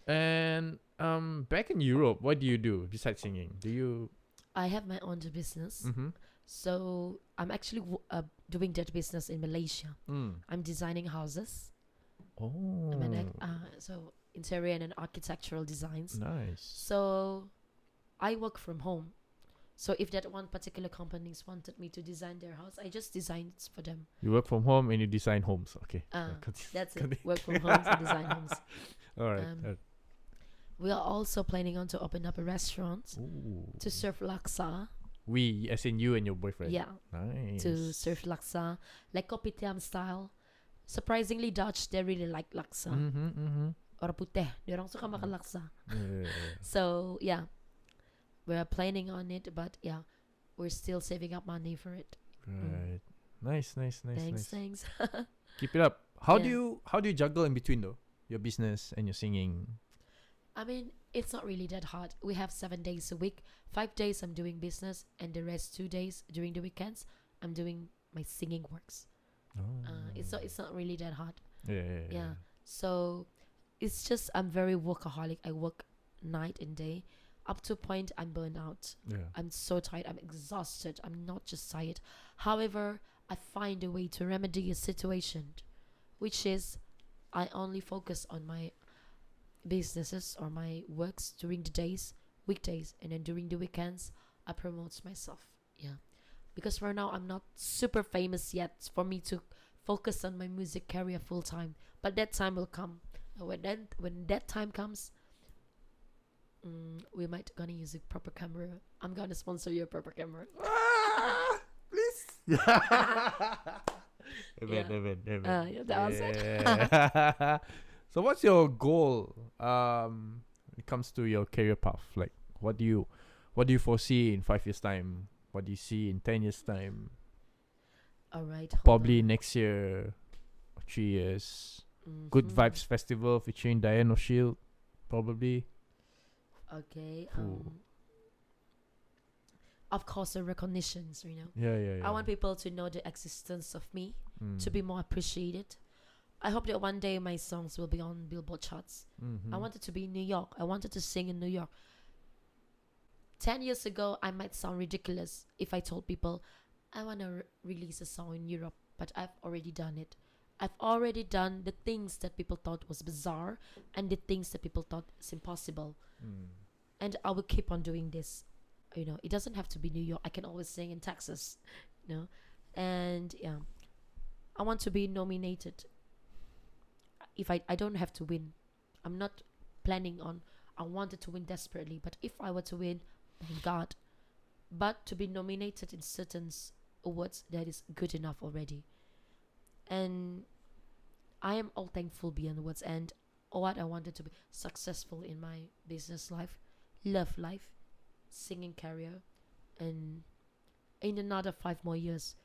And back in Europe, what do you do besides singing? I have my own business. So I'm actually doing that business in Malaysia. I'm designing houses. Oh. So interior and architectural designs. Nice. So I work from home. So if that one particular companies wanted me to design their house, I just design it for them. You work from home and you design homes. Okay. That's it. Work from home and design homes. All right. We are also planning on to open up a restaurant to serve laksa. We, as in you and your boyfriend. Yeah. Nice. To serve laksa, like kopitiam style. Surprisingly, Dutch, they really like laksa. Or putih, they orang suka makan laksa. So yeah, we're planning on it, but yeah, we're still saving up money for it. Right. Nice. Thanks. Keep it up. How do you juggle in between though? Your business and your singing? I mean, it's not really that hard. We have 7 days a week. 5 days I'm doing business, and the rest 2 days during the weekends I'm doing my singing works. It's not really that hard. Yeah. So it's just I'm very workaholic. I work night and day. Up to a point I'm burned out. I'm so tired. I'm exhausted. I'm not just tired. However, I find a way to remedy a situation, which is I only focus on my businesses or my works during the weekdays, and then during the weekends I promote myself. Yeah, because for now I'm not super famous yet for me to focus on my music career full time, but that time will come. When that time comes, We might gonna use a proper camera. I'm gonna sponsor you a proper camera. Please. Amen. Yeah, that was it. So what's your goal when it comes to your career path? Like what do you foresee in 5 years time? What do you see in 10 years time? All right. Probably next year or 3 years. Good Vibes Festival featuring Dyanne Oshield. Probably. Okay. Of course, the recognitions, you know. Yeah. I want people to know the existence of me, to be more appreciated. I hope that one day my songs will be on Billboard charts. I wanted to be in New York. I wanted to sing in New York. 10 years ago, I might sound ridiculous if I told people I want to release a song in Europe, but I've already done it. I've already done the things that people thought was bizarre and the things that people thought is impossible. And I will keep on doing this. You know, it doesn't have to be New York. I can always sing in Texas, you know. And yeah, I want to be nominated. If I don't have to win. I'm not planning on, I wanted to win desperately, but if I were to win, thank God. But to be nominated in certain awards, that is good enough already. And I am all thankful beyond words. And what I wanted to be successful in my business life, love life, singing career, and in another 5 more years,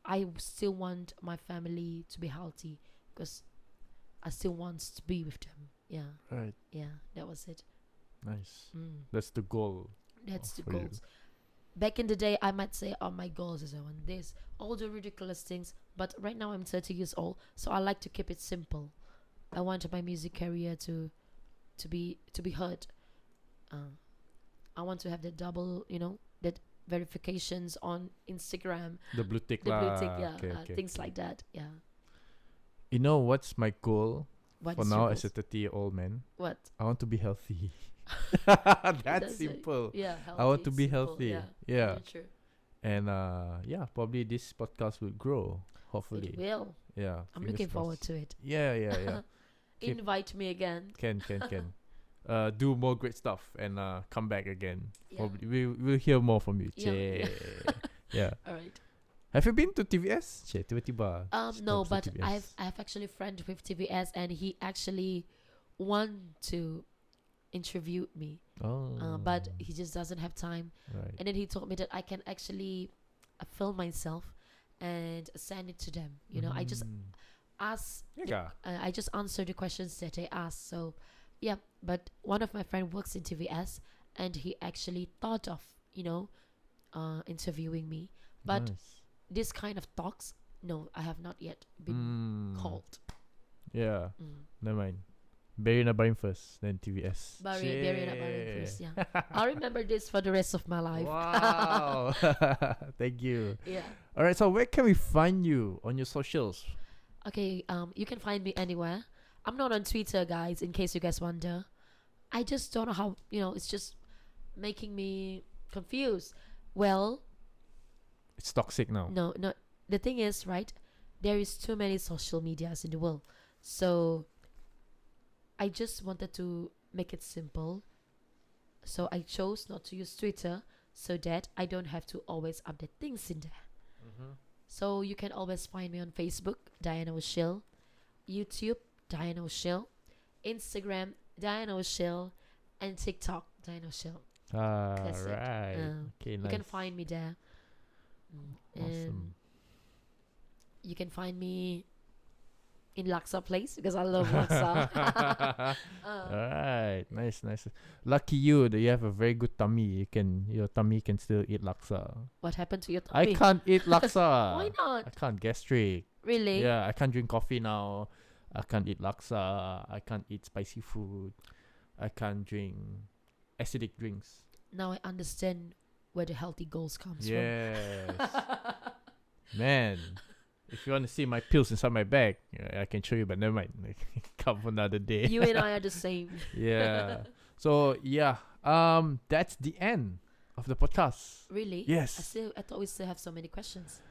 I still want my family to be healthy because I still want to be with them. Yeah. Right. Yeah, that was it. Nice. That's the goal. That's the for goals. you. Back in the day, I might say, oh, my goals is I want this, all the ridiculous things. But right now, I'm 30 years old, so I like to keep it simple. I want my music career to be heard. I want to have the double, you know, that verifications on Instagram. The blue tick. Yeah, Okay. things like that. Yeah. You know what's my goal What for is now your as a goals? 30-year-old man? What? I want to be healthy. That's That's it. simple. Yeah, I want healthy, to be simple, healthy. Yeah. Yeah. Very true. And yeah, probably this podcast will grow. Hopefully. It will. Yeah. I'm fingers looking forward crossed. to it. Yeah. Keep- Invite me again. Can. Do more great stuff and come back again. Yeah. Probably we'll hear more from you. Yeah. Che. Yeah. All right. Have you been to TVS? Che, tiba-tiba. No, comes to but TVS. I've actually friend with TVS, and he actually want to interview me. But he just doesn't have time. Right. And then he told me that I can actually film myself and send it to them. You know, I just ask. Yeah. I just answer the questions that they ask. So, yeah. But one of my friend works in TVS, and he actually thought of, you know, interviewing me. But Nice. this kind of talks, no, I have not yet been called. Yeah. Never mind. Bury na Barim first, then TVS. Bury na Barim first, yeah. I'll remember this for the rest of my life. Wow. Thank you. Yeah. All right. So where can we find you on your socials? Okay. You can find me anywhere. I'm not on Twitter, guys. In case you guys wonder, I just don't know how. You know, it's just making me confused. Well, It's toxic now. no. The thing is, right? There is too many social medias in the world, so I just wanted to make it simple. So I chose not to use Twitter so that I don't have to always update things in there. So you can always find me on Facebook, Dyanne Oshield, YouTube, Dyanne Oshield, Instagram, Dyanne Oshield, and TikTok, Dyanne Oshield. That's it. Right. Okay, You nice. can find me there. Awesome. And you can find me in Laksa place because I love Laksa. Alright, nice. Lucky you that you have a very good tummy. Your tummy can still eat laksa. What happened to your I tummy? can't eat laksa. Why not? I can't, gastric. Really? Yeah, I can't drink coffee now. I can't eat laksa. I can't eat spicy food. I can't drink acidic drinks. Now I understand where the healthy goals comes Yes. Man, if you want to see my pills inside my bag, I can show you, but never mind. Come for another day. from. You and I are the same. Yeah. So yeah, that's the end of the podcast. Really? Yes. I thought we still have so many questions.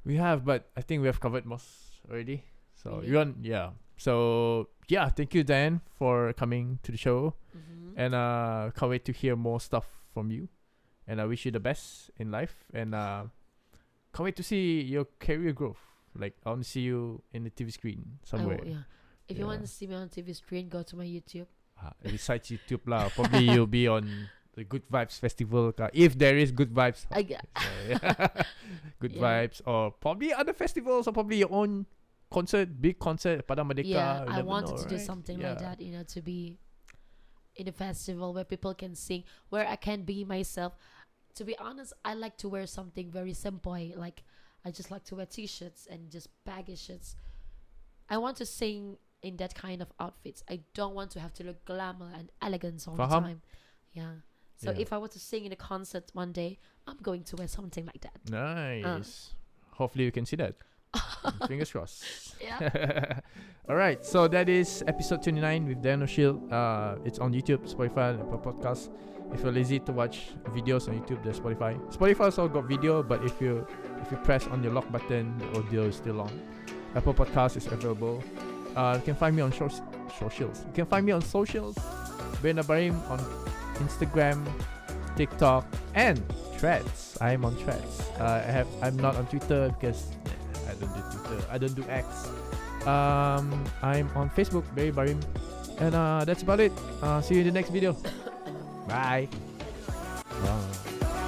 We have, but I think we have covered most already. So Really? you want, yeah. So yeah, thank you, Dyanne, for coming to the show, and can't wait to hear more stuff from you. And I wish you the best in life, and can't wait to see your career growth. Like I want to see you in the TV screen somewhere. Yeah. If you want to see me on TV screen, go to my YouTube. Besides YouTube lah, probably you'll be on the Good Vibes Festival. If there is Good Vibes, Good Vibes, or probably other festivals, or probably your own big concert, Padang Merdeka. Yeah, I wanted to do something like that, to be in a festival where people can sing, where I can be myself. To be honest, I like to wear something very simple. Like, I just like to wear t-shirts and just baggy shirts. I want to sing in that kind of outfits. I don't want to have to look glamour and elegance all the time. Yeah. So if I were to sing in a concert one day, I'm going to wear something like that. Nice. Hopefully you can see that. Fingers crossed. Yeah. All right. So that is episode 29 with Dyanne Oshield. It's on YouTube, Spotify, and Apple Podcasts. If you're lazy to watch videos on YouTube, there's Spotify. Spotify also got video, but if you press on your lock button, the audio is still on. Apple Podcast is available. You can find me on socials. You can find me on socials. Brenda Barim on Instagram, TikTok, and Threads. I'm on Threads. I'm not on Twitter because I don't do Twitter. I don't do X. I'm on Facebook, Barry Barim, and that's about it. See you in the next video. Bye. Wow.